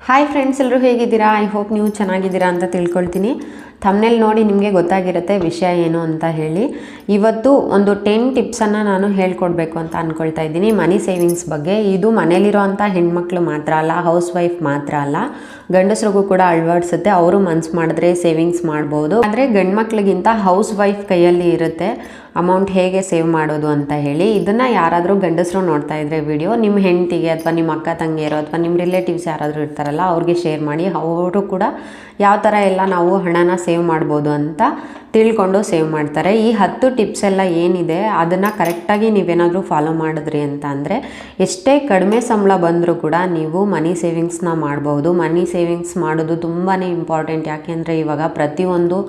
Hi friends, ಎಲ್ಲರೂ ಹೇಗಿದ್ದೀರಾ? I hope ನೀವು ಚೆನ್ನಾಗಿದ್ದೀರಾ ಅಂತ ತಿಳ್ಕೊಳ್ತೀನಿ. ಥಂಬ್ನೇಲ್ ನೋಡಿ ನಿಮಗೆ ಗೊತ್ತಾಗಿರುತ್ತೆ ವಿಷಯ ಏನು ಅಂತ ಹೇಳಿ. ಇವತ್ತು ಒಂದು 10 ಟಿಪ್ಸನ್ನು ನಾನು ಹೇಳ್ಕೊಡ್ಬೇಕು ಅಂತ ಅಂದ್ಕೊಳ್ತಾ ಇದ್ದೀನಿ ಮನಿ ಸೇವಿಂಗ್ಸ್ ಬಗ್ಗೆ. ಇದು ಮನೇಲಿರೋ ಅಂಥ ಹೆಣ್ಮಕ್ಳು ಮಾತ್ರ ಅಲ್ಲ, ಹೌಸ್ ವೈಫ್ ಮಾತ್ರ ಅಲ್ಲ, ಗಂಡಸರಿಗೂ ಕೂಡ ಅಳವಡಿಸುತ್ತೆ. ಅವರು ಮನ್ಸು ಮಾಡಿದ್ರೆ ಸೇವಿಂಗ್ಸ್ ಮಾಡ್ಬೋದು. ಆದರೆ ಗಂಡು ಮಕ್ಳಿಗಿಂತ ಹೌಸ್ ವೈಫ್ ಕೈಯಲ್ಲಿ ಇರುತ್ತೆ ಅಮೌಂಟ್ ಹೇಗೆ ಸೇವ್ ಮಾಡೋದು ಅಂತ ಹೇಳಿ. ಇದನ್ನು ಯಾರಾದರೂ ಗಂಡಸರು ನೋಡ್ತಾ ಇದ್ರೆ ವಿಡಿಯೋ, ನಿಮ್ಮ ಹೆಂಡತಿಗೆ ಅಥವಾ ನಿಮ್ಮ ಅಕ್ಕ ತಂಗಿಯರೋ ಅಥವಾ ನಿಮ್ಮ ರಿಲೇಟಿವ್ಸ್ ಯಾರಾದರೂ ಇರ್ತಾರಲ್ಲ ಅವ್ರಿಗೆ ಶೇರ್ ಮಾಡಿ. ಅವರು ಕೂಡ ಯಾವ ಥರ ಎಲ್ಲ ನಾವು ಹಣನ ಸೇವ್ ಮಾಡ್ಬೋದು ಅಂತ ತಿಳ್ಕೊಂಡು ಸೇವ್ ಮಾಡ್ತಾರೆ. ಈ 10 ಟಿಪ್ಸ್ ಎಲ್ಲ ಏನಿದೆ ಅದನ್ನು ಕರೆಕ್ಟಾಗಿ ನೀವೇನಾದರೂ ಫಾಲೋ ಮಾಡಿದ್ರಿ ಅಂತ ಅಂದರೆ ಎಷ್ಟೇ ಕಡಿಮೆ ಸಂಬಳ ಬಂದರೂ ಕೂಡ ನೀವು ಮನಿ ಸೇವಿಂಗ್ಸ್ನ ಮಾಡ್ಬೋದು. ಮನಿ ಸೇವಿಂಗ್ಸ್ ಮಾಡೋದು ತುಂಬಾ ಇಂಪಾರ್ಟೆಂಟ್. ಯಾಕೆಂದರೆ ಇವಾಗ ಪ್ರತಿಯೊಂದು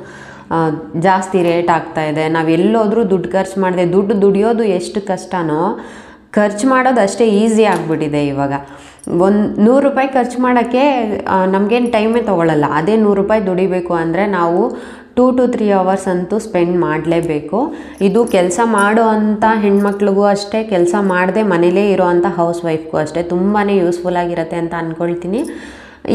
ಜಾಸ್ತಿ ರೇಟ್ ಆಗ್ತಾಯಿದೆ. ನಾವು ಎಲ್ಲೋದ್ರೂ ದುಡ್ಡು ಖರ್ಚು ಮಾಡಿದೆ. ದುಡ್ಡು ದುಡಿಯೋದು ಎಷ್ಟು ಕಷ್ಟನೋ ಖರ್ಚು ಮಾಡೋದು ಅಷ್ಟೇ ಈಸಿ ಆಗಿಬಿಟ್ಟಿದೆ. ಇವಾಗ ಒಂದು 100 ರೂಪಾಯಿ ಖರ್ಚು ಮಾಡೋಕ್ಕೆ ನಮಗೇನು ಟೈಮೇ ತೊಗೊಳ್ಳಲ್ಲ. ಅದೇ 100 ರೂಪಾಯಿ ದುಡಿಬೇಕು ಅಂದರೆ ನಾವು 2 to 3 ಅವರ್ಸ್ ಅಂತೂ ಸ್ಪೆಂಡ್ ಮಾಡಲೇಬೇಕು. ಇದು ಕೆಲಸ ಮಾಡೋ ಅಂಥ ಹೆಣ್ಮಕ್ಳಿಗೂ ಅಷ್ಟೇ, ಕೆಲಸ ಮಾಡದೆ ಮನೇಲೇ ಇರೋ ಅಂಥ ಹೌಸ್ ವೈಫ್ಗೂ ಅಷ್ಟೇ ತುಂಬಾ ಯೂಸ್ಫುಲ್ ಆಗಿರುತ್ತೆ ಅಂತ ಅಂದ್ಕೊಳ್ತೀನಿ.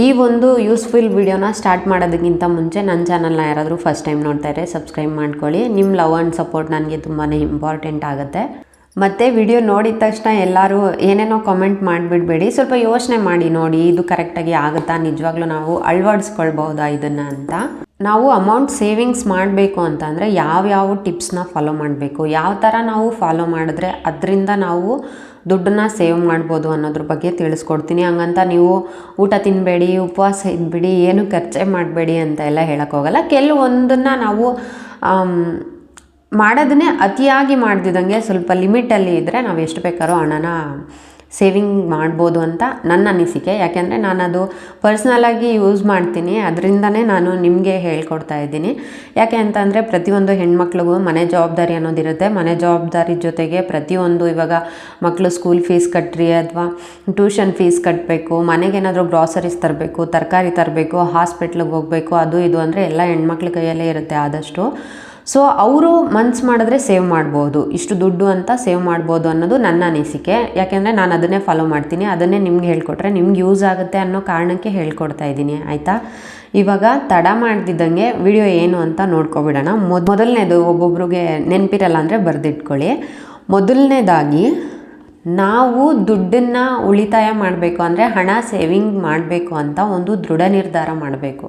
ಈ ಒಂದು ಯೂಸ್ಫುಲ್ ವಿಡಿಯೋನ ಸ್ಟಾರ್ಟ್ ಮಾಡೋದಕ್ಕಿಂತ ಮುಂಚೆ ನನ್ನ ಚಾನಲ್ನ ಯಾರಾದರೂ ಫಸ್ಟ್ ಟೈಮ್ ನೋಡ್ತಾ ಇದ್ದರೆ ಸಬ್ಸ್ಕ್ರೈಬ್ ಮಾಡ್ಕೊಳ್ಳಿ. ನಿಮ್ಮ ಲವ್ ಆ್ಯಂಡ್ ಸಪೋರ್ಟ್ ನನಗೆ ತುಂಬಾ ಇಂಪಾರ್ಟೆಂಟ್ ಆಗುತ್ತೆ. ಮತ್ತು ವಿಡಿಯೋ ನೋಡಿದ ತಕ್ಷಣ ಎಲ್ಲರೂ ಏನೇನೋ ಕಮೆಂಟ್ ಮಾಡಿಬಿಡಬೇಡಿ. ಸ್ವಲ್ಪ ಯೋಚನೆ ಮಾಡಿ ನೋಡಿ, ಇದು ಕರೆಕ್ಟಾಗಿ ಆಗುತ್ತಾ, ನಿಜವಾಗ್ಲೂ ನಾವು ಅಳವಡಿಸ್ಕೊಳ್ಬಹುದಾ ಇದನ್ನು ಅಂತ. ನಾವು ಅಮೌಂಟ್ ಸೇವಿಂಗ್ಸ್ ಮಾಡಬೇಕು ಅಂತಂದರೆ ಯಾವ್ಯಾವ ಟಿಪ್ಸ್ನ ಫಾಲೋ ಮಾಡಬೇಕು, ಯಾವ ಥರ ನಾವು ಫಾಲೋ ಮಾಡಿದ್ರೆ ಅದರಿಂದ ನಾವು ದುಡ್ಡನ್ನ ಸೇವ್ ಮಾಡ್ಬೋದು ಅನ್ನೋದ್ರ ಬಗ್ಗೆ ತಿಳಿಸ್ಕೊಡ್ತೀನಿ. ಹಂಗಂತ ನೀವು ಊಟ ತಿನ್ನಬೇಡಿ, ಉಪವಾಸ ಇದ್ಬಿಡಿ, ಏನು ಖರ್ಚೇ ಮಾಡಬೇಡಿ ಅಂತ ಎಲ್ಲ ಹೇಳೋಕ್ಕೋಗಲ್ಲ. ಕೆಲವೊಂದನ್ನು ನಾವು ಮಾಡೋದನ್ನೇ ಅತಿಯಾಗಿ ಮಾಡ್ದಿದ್ದಂಗೆ ಸ್ವಲ್ಪ ಲಿಮಿಟಲ್ಲಿ ಇದ್ದರೆ ನಾವು ಎಷ್ಟು ಬೇಕಾದ್ರೂ ಹಣನ ಸೇವಿಂಗ್ ಮಾಡ್ಬೋದು ಅಂತ ನನ್ನ ಅನಿಸಿಕೆ. ಯಾಕೆಂದರೆ ನಾನು ಅದು ಪರ್ಸ್ನಲಾಗಿ ಯೂಸ್ ಮಾಡ್ತೀನಿ, ಅದರಿಂದನೇ ನಾನು ನಿಮಗೆ ಹೇಳ್ಕೊಡ್ತಾ ಇದ್ದೀನಿ. ಯಾಕೆ ಅಂತಂದರೆ ಪ್ರತಿಯೊಂದು ಹೆಣ್ಮಕ್ಳಿಗೂ ಮನೆ ಜವಾಬ್ದಾರಿ ಅನ್ನೋದಿರುತ್ತೆ. ಮನೆ ಜವಾಬ್ದಾರಿ ಜೊತೆಗೆ ಪ್ರತಿಯೊಂದು, ಇವಾಗ ಮಕ್ಕಳು ಸ್ಕೂಲ್ ಫೀಸ್ ಕಟ್ಟ್ರಿ ಅಥವಾ ಟ್ಯೂಷನ್ ಫೀಸ್ ಕಟ್ಟಬೇಕು, ಮನೆಗೇನಾದರೂ ಗ್ರಾಸರೀಸ್ ತರಬೇಕು, ತರಕಾರಿ ತರಬೇಕು, ಹಾಸ್ಪಿಟ್ಲಿಗೆ ಹೋಗಬೇಕು, ಅದು ಇದು ಅಂದರೆ ಎಲ್ಲ ಹೆಣ್ಮಕ್ಳ ಕೈಯಲ್ಲೇ ಇರುತ್ತೆ ಆದಷ್ಟು. ಸೊ ಅವರು ಮನ್ಸು ಮಾಡಿದ್ರೆ ಸೇವ್ ಮಾಡ್ಬೋದು, ಇಷ್ಟು ದುಡ್ಡು ಅಂತ ಸೇವ್ ಮಾಡ್ಬೋದು ಅನ್ನೋದು ನನ್ನ ಅನಿಸಿಕೆ. ಯಾಕೆಂದರೆ ನಾನು ಅದನ್ನೇ ಫಾಲೋ ಮಾಡ್ತೀನಿ, ಅದನ್ನೇ ನಿಮ್ಗೆ ಹೇಳ್ಕೊಟ್ರೆ ನಿಮ್ಗೆ ಯೂಸ್ ಆಗುತ್ತೆ ಅನ್ನೋ ಕಾರಣಕ್ಕೆ ಹೇಳ್ಕೊಡ್ತಾ ಇದ್ದೀನಿ, ಆಯಿತಾ? ಇವಾಗ ತಡ ಮಾಡ್ದಿದ್ದಂಗೆ ವಿಡಿಯೋ ಏನು ಅಂತ ನೋಡ್ಕೊಬಿಡೋಣ. ಮೊದಲನೇದು, ಒಬ್ಬೊಬ್ರಿಗೆ ನೆನಪಿರಲ್ಲ ಅಂದರೆ ಬರೆದಿಟ್ಕೊಳ್ಳಿ. ಮೊದಲನೇದಾಗಿ, ನಾವು ದುಡ್ಡನ್ನು ಉಳಿತಾಯ ಮಾಡಬೇಕು ಅಂದರೆ ಹಣ ಸೇವಿಂಗ್ ಮಾಡಬೇಕು ಅಂತ ಒಂದು ದೃಢ ನಿರ್ಧಾರ ಮಾಡಬೇಕು.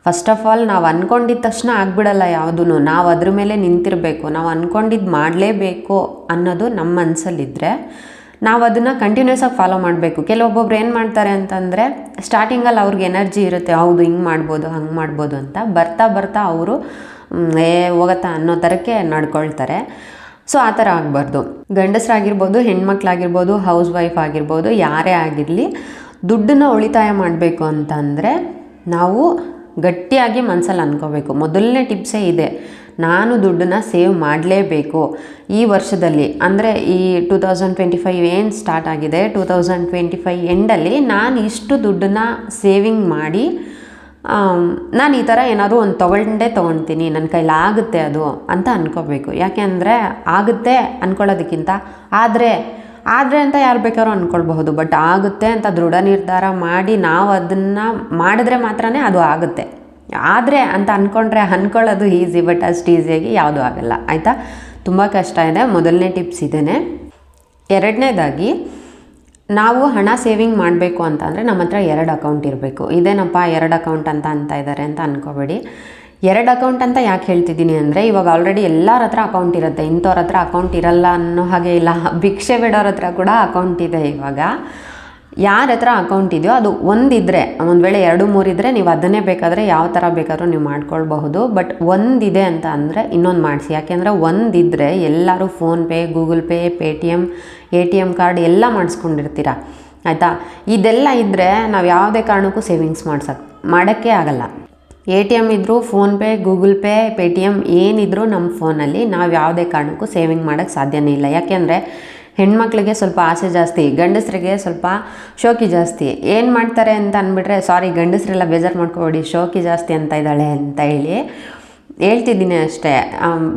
ಫಸ್ಟ್ ಆಫ್ ಆಲ್ ನಾವು ಅಂದ್ಕೊಂಡಿದ್ದ ತಕ್ಷಣ ಆಗಿಬಿಡಲ್ಲ ಯಾವುದೂ. ನಾವು ಅದ್ರ ಮೇಲೆ ನಿಂತಿರಬೇಕು. ನಾವು ಅಂದ್ಕೊಂಡಿದ್ದು ಮಾಡಲೇಬೇಕು ಅನ್ನೋದು ನಮ್ಮ ಮನಸ್ಸಲ್ಲಿದ್ದರೆ ನಾವು ಅದನ್ನು ಕಂಟಿನ್ಯೂಸ್ ಆಗಿ ಫಾಲೋ ಮಾಡಬೇಕು. ಕೆಲವೊಬ್ಬೊಬ್ರು ಏನು ಮಾಡ್ತಾರೆ ಅಂತಂದರೆ ಸ್ಟಾರ್ಟಿಂಗಲ್ಲಿ ಅವ್ರಿಗೆ ಎನರ್ಜಿ ಇರುತ್ತೆ, ಹೌದು ಹಿಂಗೆ ಮಾಡ್ಬೋದು ಹಂಗೆ ಮಾಡ್ಬೋದು ಅಂತ. ಬರ್ತಾ ಬರ್ತಾ ಅವರು ಹೋಗತ್ತಾ ಅನ್ನೋ ಥರಕ್ಕೆ ನಡ್ಕೊಳ್ತಾರೆ. ಸೊ ಆ ಥರ ಆಗಬಾರ್ದು. ಗಂಡಸರಾಗಿರ್ಬೋದು, ಹೆಣ್ಮಕ್ಳಾಗಿರ್ಬೋದು, ಹೌಸ್ ವೈಫ್ ಆಗಿರ್ಬೋದು, ಯಾರೇ ಆಗಿರಲಿ, ದುಡ್ಡನ್ನು ಉಳಿತಾಯ ಮಾಡಬೇಕು ಅಂತಂದರೆ ನಾವು ಗಟ್ಟಿಯಾಗಿ ಮನಸ್ಸಲ್ಲಿ ಅಂದ್ಕೋಬೇಕು. ಮೊದಲನೇ ಟಿಪ್ಸೇ ಇದೆ, ನಾನು ದುಡ್ಡನ್ನು ಸೇವ್ ಮಾಡಲೇಬೇಕು ಈ ವರ್ಷದಲ್ಲಿ. ಅಂದರೆ ಈ 2025 ಏನು ಸ್ಟಾರ್ಟ್ ಆಗಿದೆ, 2025 ಎಂಡಲ್ಲಿ ನಾನು ಇಷ್ಟು ದುಡ್ಡನ್ನು ಸೇವಿಂಗ್ ಮಾಡಿ ನಾನು ಈ ಥರ ಏನಾದರೂ ಒಂದು ತೊಗೊಳ್ತೀನಿ, ನನ್ನ ಕೈಲಾಗುತ್ತೆ ಅದು ಅಂತ ಅಂದ್ಕೋಬೇಕು. ಯಾಕೆ ಅಂದರೆ ಆಗುತ್ತೆ ಅಂದ್ಕೊಳ್ಳೋದಕ್ಕಿಂತ ಆದರೆ ಅಂತ ಯಾರು ಬೇಕಾದ್ರೂ ಅಂದ್ಕೊಳ್ಬಹುದು, ಬಟ್ ಆಗುತ್ತೆ ಅಂತ ದೃಢ ನಿರ್ಧಾರ ಮಾಡಿ ನಾವು ಅದನ್ನು ಮಾಡಿದ್ರೆ ಮಾತ್ರನೇ ಅದು ಆಗುತ್ತೆ. ಆದರೆ ಅಂತ ಅಂದ್ಕೊಳ್ಳೋದು ಈಸಿ, ಬಟ್ ಅಷ್ಟು ಈಸಿಯಾಗಿ ಯಾವುದೂ ಆಗಲ್ಲ, ಆಯಿತಾ? ತುಂಬ ಕಷ್ಟ ಇದೆ. ಮೊದಲನೇ ಟಿಪ್ಸ್ ಇದೇನೆ. ಎರಡನೇದಾಗಿ, ನಾವು ಹಣ ಸೇವಿಂಗ್ ಮಾಡಬೇಕು ಅಂತ ಅಂದರೆ ನಮ್ಮ ಹತ್ರ 2 ಅಕೌಂಟ್ ಇರಬೇಕು. ಇದೇನಪ್ಪ 2 ಅಕೌಂಟ್ ಅಂತ ಇದ್ದಾರೆ ಅಂತ ಅಂದ್ಕೋಬೇಡಿ. 2 ಅಕೌಂಟ್ ಅಂತ ಯಾಕೆ ಹೇಳ್ತಿದ್ದೀನಿ ಅಂದರೆ, ಇವಾಗ ಆಲ್ರೆಡಿ ಎಲ್ಲರ ಹತ್ರ ಅಕೌಂಟ್ ಇರುತ್ತೆ, ಇಂಥವ್ರ ಹತ್ರ ಅಕೌಂಟ್ ಇರಲ್ಲ ಅನ್ನೋ ಹಾಗೆ ಇಲ್ಲ. ಭಿಕ್ಷೆ ಬಿಡೋರ ಹತ್ರ ಕೂಡ ಅಕೌಂಟ್ ಇದೆ. ಇವಾಗ ಯಾರ ಹತ್ರ ಅಕೌಂಟ್ ಇದೆಯೋ ಅದು ಒಂದಿದ್ದರೆ, ಒಂದು ವೇಳೆ 2-3 ಇದ್ದರೆ ನೀವು ಅದನ್ನೇ ಬೇಕಾದರೆ ಯಾವ ಥರ ಬೇಕಾದ್ರೂ ನೀವು ಮಾಡ್ಕೊಳ್ಬಹುದು. ಬಟ್ ಒಂದಿದೆ ಅಂತ ಅಂದರೆ ಇನ್ನೊಂದು ಮಾಡಿಸಿ. ಯಾಕೆಂದರೆ ಒಂದಿದ್ದರೆ ಎಲ್ಲರೂ PhonePe, Google pay, Paytm, ATM card ಎಲ್ಲ ಮಾಡಿಸ್ಕೊಂಡಿರ್ತೀರ, ಆಯಿತಾ? ಇದೆಲ್ಲ ಇದ್ದರೆ ನಾವು ಯಾವುದೇ ಕಾರಣಕ್ಕೂ ಸೇವಿಂಗ್ಸ್ ಮಾಡೋಕ್ಕೆ ಆಗಲ್ಲ. ATM ಇದ್ದರೂ, ಫೋನ್ಪೇ, ಗೂಗಲ್ ಪೇ, ಪೇಟಿಎಮ್ ಏನಿದ್ರೂ ನಮ್ಮ ಫೋನಲ್ಲಿ ನಾವು ಯಾವುದೇ ಕಾರಣಕ್ಕೂ ಸೇವಿಂಗ್ ಮಾಡೋಕ್ಕೆ ಸಾಧ್ಯನೇ ಇಲ್ಲ. ಯಾಕೆಂದರೆ ಹೆಣ್ಮಕ್ಳಿಗೆ ಸ್ವಲ್ಪ ಆಸೆ ಜಾಸ್ತಿ, ಗಂಡಸರಿಗೆ ಸ್ವಲ್ಪ ಶೋಕಿ ಜಾಸ್ತಿ. ಏನು ಮಾಡ್ತಾರೆ ಅಂತ ಅಂದ್ಬಿಟ್ರೆ, ಸಾರಿ ಗಂಡಸರೆಲ್ಲ ಬೇಜಾರು ಮಾಡ್ಕೊಬೇಡಿ, ಶೋಕಿ ಜಾಸ್ತಿ ಅಂತ ಇದ್ದಾಳೆ ಅಂತ ಹೇಳಿ ಹೇಳ್ತಿದ್ದೀನಿ ಅಷ್ಟೇ.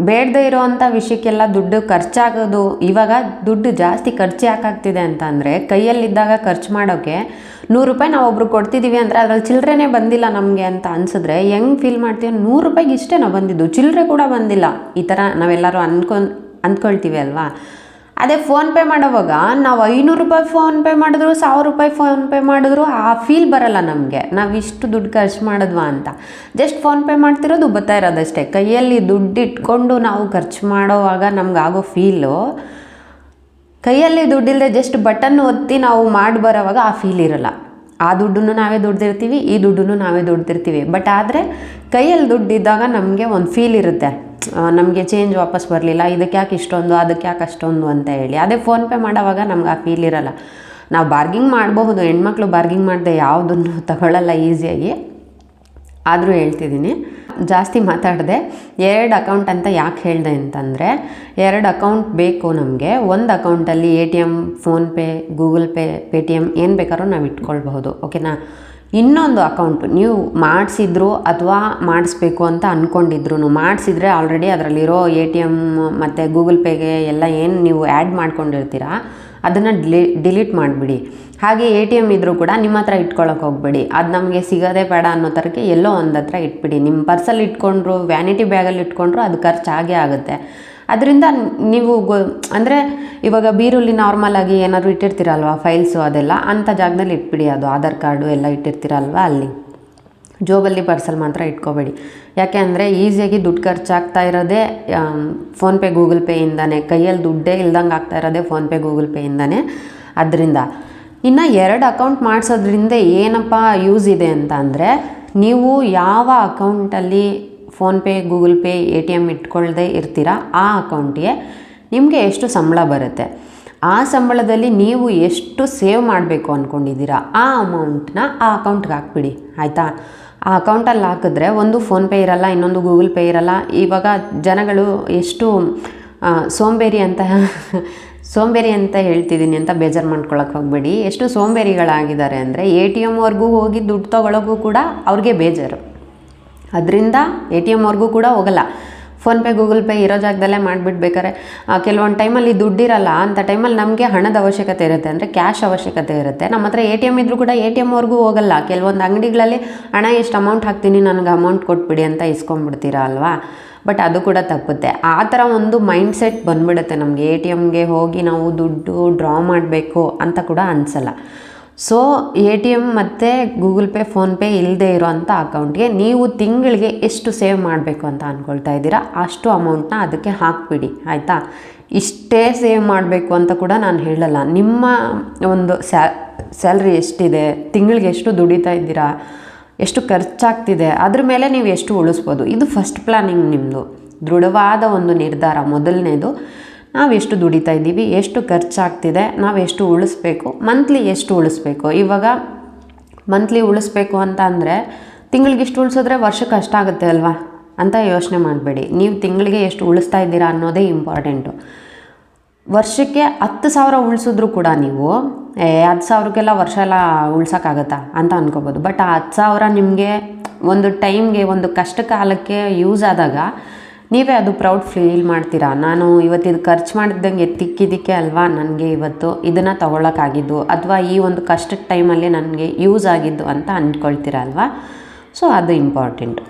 ಬೇಡದೇ ಇರೋವಂಥ ವಿಷಯಕ್ಕೆಲ್ಲ ದುಡ್ಡು ಖರ್ಚಾಗೋದು. ಇವಾಗ ದುಡ್ಡು ಜಾಸ್ತಿ ಖರ್ಚು ಯಾಕಾಗ್ತಿದೆ ಅಂತ ಅಂದರೆ, ಕೈಯಲ್ಲಿದ್ದಾಗ ಖರ್ಚು ಮಾಡೋಕ್ಕೆ 100 ರೂಪಾಯಿ ನಾವು ಒಬ್ರು ಕೊಡ್ತಿದ್ದೀವಿ ಅಂದರೆ ಅದ್ರಲ್ಲಿ ಚಿಲ್ಲರೆನೇ ಬಂದಿಲ್ಲ ನಮಗೆ ಅಂತ ಅನಿಸಿದ್ರೆ ಹೆಂಗೆ ಫೀಲ್ ಮಾಡ್ತೀವಿ? 100 ರೂಪಾಯಿಗೆ ಇಷ್ಟೇ ನಾವು ಬಂದಿದ್ದು, ಚಿಲ್ಲರೆ ಕೂಡ ಬಂದಿಲ್ಲ, ಈ ಥರ ನಾವೆಲ್ಲರೂ ಅಂದ್ಕೊಳ್ತೀವಿ ಅಲ್ವಾ. ಅದೇ ಫೋನ್ಪೇ ಮಾಡೋವಾಗ ನಾವು 500 ರೂಪಾಯಿ ಫೋನ್ಪೇ ಮಾಡಿದ್ರು, 1000 ರೂಪಾಯಿ ಫೋನ್ಪೇ ಮಾಡಿದ್ರು ಆ ಫೀಲ್ ಬರಲ್ಲ ನಮಗೆ, ನಾವು ಇಷ್ಟು ದುಡ್ಡು ಖರ್ಚು ಮಾಡಿದ್ವಾ ಅಂತ. ಜಸ್ಟ್ ಫೋನ್ಪೇ ಮಾಡ್ತಿರೋದು ಬರ್ತಾ ಇರೋದಷ್ಟೇ. ಕೈಯಲ್ಲಿ ದುಡ್ಡು ಇಟ್ಕೊಂಡು ನಾವು ಖರ್ಚು ಮಾಡೋವಾಗ ನಮಗಾಗೋ ಫೀಲು, ಕೈಯಲ್ಲಿ ದುಡ್ಡಿಲ್ಲದೆ ಜಸ್ಟ್ ಬಟನ್ ಒತ್ತಿ ನಾವು ಮಾಡಿ ಬರೋವಾಗ ಆ ಫೀಲ್ ಇರೋಲ್ಲ. ಆ ದುಡ್ಡನ್ನು ನಾವೇ ದುಡ್ದಿರ್ತೀವಿ, ಈ ದುಡ್ಡನ್ನು ನಾವೇ ದುಡ್ದಿರ್ತೀವಿ. ಬಟ್ ಆದರೆ ಕೈಯಲ್ಲಿ ದುಡ್ಡಿದ್ದಾಗ ನಮಗೆ ಒಂದು ಫೀಲ್ ಇರುತ್ತೆ, ನಮಗೆ ಚೇಂಜ್ ವಾಪಸ್ ಬರಲಿಲ್ಲ, ಇದಕ್ಕೆ ಯಾಕೆ ಇಷ್ಟೊಂದು, ಅದಕ್ಕೆ ಯಾಕೆ ಅಷ್ಟೊಂದು ಅಂತ ಹೇಳಿ. ಅದೇ ಫೋನ್ಪೇ ಮಾಡೋವಾಗ ನಮ್ಗೆ ಆ ಫೀಲ್ ಇರೋಲ್ಲ. ನಾವು ಬಾರ್ಗಿಂಗ್ ಮಾಡಬಹುದು, ಹೆಣ್ಮಕ್ಳು ಬಾರ್ಗಿಂಗ್ ಮಾಡದೆ ಯಾವುದನ್ನು ತಗೊಳ್ಳಲ್ಲ ಈಸಿಯಾಗಿ. ಆದರೂ ಹೇಳ್ತಿದ್ದೀನಿ, ಜಾಸ್ತಿ ಮಾತಾಡಿದೆ. 2 ಅಕೌಂಟ್ ಅಂತ ಯಾಕೆ ಹೇಳಿದೆ ಅಂತಂದರೆ, 2 ಅಕೌಂಟ್ ಬೇಕು ನಮಗೆ. ಒಂದು ಅಕೌಂಟಲ್ಲಿ ATM, PhonePe, Google pay, Paytm ಏನು ಬೇಕಾದ್ರೂ ನಾವು ಇಟ್ಕೊಳ್ಬಹುದು, ಓಕೆನಾ. ಇನ್ನೊಂದು ಅಕೌಂಟು ನೀವು ಮಾಡಿಸಿದ್ರು ಅಥವಾ ಮಾಡಿಸ್ಬೇಕು ಅಂತ ಅಂದ್ಕೊಂಡಿದ್ರು, ಮಾಡಿಸಿದ್ರೆ ಆಲ್ರೆಡಿ ಅದರಲ್ಲಿರೋ ATM ಮತ್ತು ಗೂಗಲ್ ಪೇಗೆ ಎಲ್ಲ ಏನು ನೀವು ಆ್ಯಡ್ ಮಾಡ್ಕೊಂಡಿರ್ತೀರ ಅದನ್ನು ಡಿಲೀಟ್ ಮಾಡಿಬಿಡಿ. ಹಾಗೆ ATM ಇದ್ದರೂ ಕೂಡ ನಿಮ್ಮ ಹತ್ರ ಇಟ್ಕೊಳ್ಳೋಕೆ ಹೋಗಬೇಡಿ, ಅದು ನಮಗೆ ಸಿಗೋದೇ ಬೇಡ ಅನ್ನೋ ಥರಕ್ಕೆ ಎಲ್ಲೋ ಒಂದು ಹತ್ರ ಇಟ್ಬಿಡಿ. ನಿಮ್ಮ ಪರ್ಸಲ್ಲಿ ಇಟ್ಕೊಂಡ್ರು, ವ್ಯಾನಿಟಿ ಬ್ಯಾಗಲ್ಲಿ ಇಟ್ಕೊಂಡ್ರು ಅದು ಖರ್ಚು ಆಗೇ ಆಗುತ್ತೆ. ಅದರಿಂದ ನೀವು ಅಂದರೆ ಇವಾಗ ಬೀರುಲ್ಲಿ ನಾರ್ಮಲಾಗಿ ಏನಾದರೂ ಇಟ್ಟಿರ್ತೀರಲ್ವ ಫೈಲ್ಸು, ಅದೆಲ್ಲ ಅಂಥ ಜಾಗದಲ್ಲಿ ಇಟ್ಬಿಡಿ. ಅದು ಆಧಾರ್ ಕಾರ್ಡು ಎಲ್ಲ ಇಟ್ಟಿರ್ತೀರಲ್ವ ಅಲ್ಲಿ, ಜೋಬಲ್ಲಿ ಪರ್ಸಲ್ಲಿ ಮಾತ್ರ ಇಟ್ಕೋಬೇಡಿ. ಯಾಕೆ ಅಂದರೆ ಈಸಿಯಾಗಿ ದುಡ್ಡು ಖರ್ಚಾಗ್ತಾ ಇರೋದೇ ಫೋನ್ಪೇ ಗೂಗಲ್ ಪೇಯಿಂದನೇ, ಕೈಯಲ್ಲಿ ದುಡ್ಡೇ ಇಲ್ದಂಗೆ ಆಗ್ತಾ ಇರೋದೇ ಫೋನ್ಪೇ ಗೂಗಲ್ ಪೇಯಿಂದನೇ. ಅದರಿಂದ ಇನ್ನು 2 ಅಕೌಂಟ್ ಮಾಡಿಸೋದ್ರಿಂದ ಏನಪ್ಪ ಯೂಸ್ ಇದೆ ಅಂತ ಅಂದರೆ, ನೀವು ಯಾವ ಅಕೌಂಟಲ್ಲಿ ಫೋನ್ಪೇ ಗೂಗಲ್ ಪೇ ATM ಇಟ್ಕೊಳ್ಳದೆ ಇರ್ತೀರ ಆ ಅಕೌಂಟಿಗೆ ನಿಮಗೆ ಎಷ್ಟು ಸಂಬಳ ಬರುತ್ತೆ, ಆ ಸಂಬಳದಲ್ಲಿ ನೀವು ಎಷ್ಟು ಸೇವ್ ಮಾಡಬೇಕು ಅಂದ್ಕೊಂಡಿದ್ದೀರಾ ಆ ಅಮೌಂಟ್ನ ಆ ಅಕೌಂಟ್ಗೆ ಹಾಕ್ಬಿಡಿ, ಆಯಿತಾ. ಆ ಅಕೌಂಟಲ್ಲಿ ಹಾಕಿದ್ರೆ ಒಂದು ಫೋನ್ಪೇ ಇರಲ್ಲ, ಇನ್ನೊಂದು ಗೂಗಲ್ ಪೇ ಇರಲ್ಲ. ಇವಾಗ ಜನಗಳು ಎಷ್ಟು ಸೋಂಬೇರಿ ಅಂತ ಹೇಳ್ತಿದ್ದೀನಿ ಅಂತ ಬೇಜಾರು ಮಾಡ್ಕೊಳಕ್ಕೆ ಹೋಗಬೇಡಿ. ಎಷ್ಟು ಸೋಂಬೇರಿಗಳಾಗಿದ್ದಾರೆ ಅಂದರೆ ATMವರೆಗೂ ಹೋಗಿ ದುಡ್ಡು ತೊಗೊಳೋಕ್ಕೂ ಕೂಡ ಅವ್ರಿಗೆ ಬೇಜಾರು. ಅದರಿಂದ ATMವರೆಗೂ ಕೂಡ ಹೋಗಲ್ಲ, ಫೋನ್ಪೇ ಗೂಗಲ್ ಪೇ ಇರೋ ಜಾಗದಲ್ಲೇ ಮಾಡಿಬಿಡ್ಬೇಕಾರೆ ಕೆಲವೊಂದು ಟೈಮಲ್ಲಿ ದುಡ್ಡಿರಲ್ಲ, ಅಂಥ ಟೈಮಲ್ಲಿ ನಮಗೆ ಹಣದ ಅವಶ್ಯಕತೆ ಇರುತ್ತೆ, ಅಂದರೆ ಕ್ಯಾಶ್ ಅವಶ್ಯಕತೆ ಇರುತ್ತೆ. ನಮ್ಮ ಹತ್ರ ATM ಇದ್ದರೂ ಕೂಡ ATMವರೆಗೂ ಹೋಗಲ್ಲ. ಕೆಲವೊಂದು ಅಂಗಡಿಗಳಲ್ಲಿ ಹಣ ಎಷ್ಟು ಅಮೌಂಟ್ ಹಾಕ್ತೀನಿ ನನಗೆ ಅಮೌಂಟ್ ಕೊಟ್ಬಿಡಿ ಅಂತ ಇಸ್ಕೊಂಡ್ಬಿಡ್ತೀರಾ ಅಲ್ವಾ. ಬಟ್ ಅದು ಕೂಡ ತಪ್ಪುತ್ತೆ. ಆ ಥರ ಒಂದು ಮೈಂಡ್ಸೆಟ್ ಬಂದುಬಿಡುತ್ತೆ ನಮಗೆ, ATMಗೆ ಹೋಗಿ ನಾವು ದುಡ್ಡು ಡ್ರಾ ಮಾಡಬೇಕು ಅಂತ ಕೂಡ ಅನಿಸಲ್ಲ. ಸೊ ATM ಮತ್ತು ಗೂಗಲ್ ಪೇ ಫೋನ್ಪೇ ಇಲ್ಲದೆ ಇರೋವಂಥ ಅಕೌಂಟ್ಗೆ ನೀವು ತಿಂಗಳಿಗೆ ಎಷ್ಟು ಸೇವ್ ಮಾಡಬೇಕು ಅಂತ ಅಂದ್ಕೊಳ್ತಾ ಇದ್ದೀರಾ ಅಷ್ಟು ಅಮೌಂಟ್ನ ಅದಕ್ಕೆ ಹಾಕ್ಬಿಡಿ, ಆಯಿತಾ. ಇಷ್ಟೇ ಸೇವ್ ಮಾಡಬೇಕು ಅಂತ ಕೂಡ ನಾನು ಹೇಳಲ್ಲ. ನಿಮ್ಮ ಒಂದು ಸ್ಯಾಲ್ರಿ ಎಷ್ಟಿದೆ, ತಿಂಗಳಿಗೆ ಎಷ್ಟು ದುಡಿತಾ ಇದ್ದೀರಾ, ಎಷ್ಟು ಖರ್ಚಾಗ್ತಿದೆ, ಅದ್ರ ಮೇಲೆ ನೀವು ಎಷ್ಟು ಉಳಿಸ್ಬೋದು. ಇದು ಫಸ್ಟ್ ಪ್ಲ್ಯಾನಿಂಗ್ ನಿಮ್ಮದು, ದೃಢವಾದ ಒಂದು ನಿರ್ಧಾರ. ಮೊದಲನೇದು, ನಾವು ಎಷ್ಟು ದುಡಿತಾ ಇದ್ದೀವಿ, ಎಷ್ಟು ಖರ್ಚಾಗ್ತಿದೆ, ನಾವು ಎಷ್ಟು ಉಳಿಸ್ಬೇಕು, ಮಂತ್ಲಿ ಎಷ್ಟು ಉಳಿಸ್ಬೇಕು. ಇವಾಗ ಮಂತ್ಲಿ ಉಳಿಸ್ಬೇಕು ಅಂತ ಅಂದರೆ ತಿಂಗಳಿಗೆ ಇಷ್ಟು ಉಳಿಸಿದ್ರೆ ವರ್ಷಕ್ಕೆ ಅಷ್ಟಾಗುತ್ತೆ ಅಲ್ವಾ ಅಂತ ಯೋಚನೆ ಮಾಡಬೇಡಿ. ನೀವು ತಿಂಗಳಿಗೆ ಎಷ್ಟು ಉಳಿಸ್ತಾ ಇದ್ದೀರಾ ಅನ್ನೋದೇ ಇಂಪಾರ್ಟೆಂಟು. ವರ್ಷಕ್ಕೆ 10,000 ಉಳಿಸಿದ್ರು ಕೂಡ ನೀವು 10,000ಕ್ಕೆಲ್ಲ ವರ್ಷ ಎಲ್ಲ ಉಳ್ಸೋಕ್ಕಾಗತ್ತಾ ಅಂತ ಅನ್ಕೋಬೋದು. ಬಟ್ ಆ 10,000 ನಿಮಗೆ ಒಂದು ಟೈಮ್ಗೆ, ಒಂದು ಕಷ್ಟ ಕಾಲಕ್ಕೆ ಯೂಸ್ ಆದಾಗ ನೀವೇ ಅದು ಪ್ರೌಡ್ ಫೀಲ್ ಮಾಡ್ತೀರಾ. ನಾನು ಇವತ್ತಿದು ಖರ್ಚು ಮಾಡಿದ್ದಂಗೆ ತಿಕ್ಕಿದ್ದಕ್ಕೆ ಅಲ್ವಾ ನನಗೆ ಇವತ್ತು ಇದನ್ನು ತೊಗೊಳಕ್ಕಾಗಿದ್ದು, ಅಥವಾ ಈ ಒಂದು ಕಷ್ಟದ ಟೈಮಲ್ಲಿ ನನಗೆ ಯೂಸ್ ಆಗಿದ್ದು ಅಂತ ಅಂದ್ಕೊಳ್ತೀರ ಅಲ್ವಾ. ಸೊ ಅದು ಇಂಪಾರ್ಟೆಂಟ್.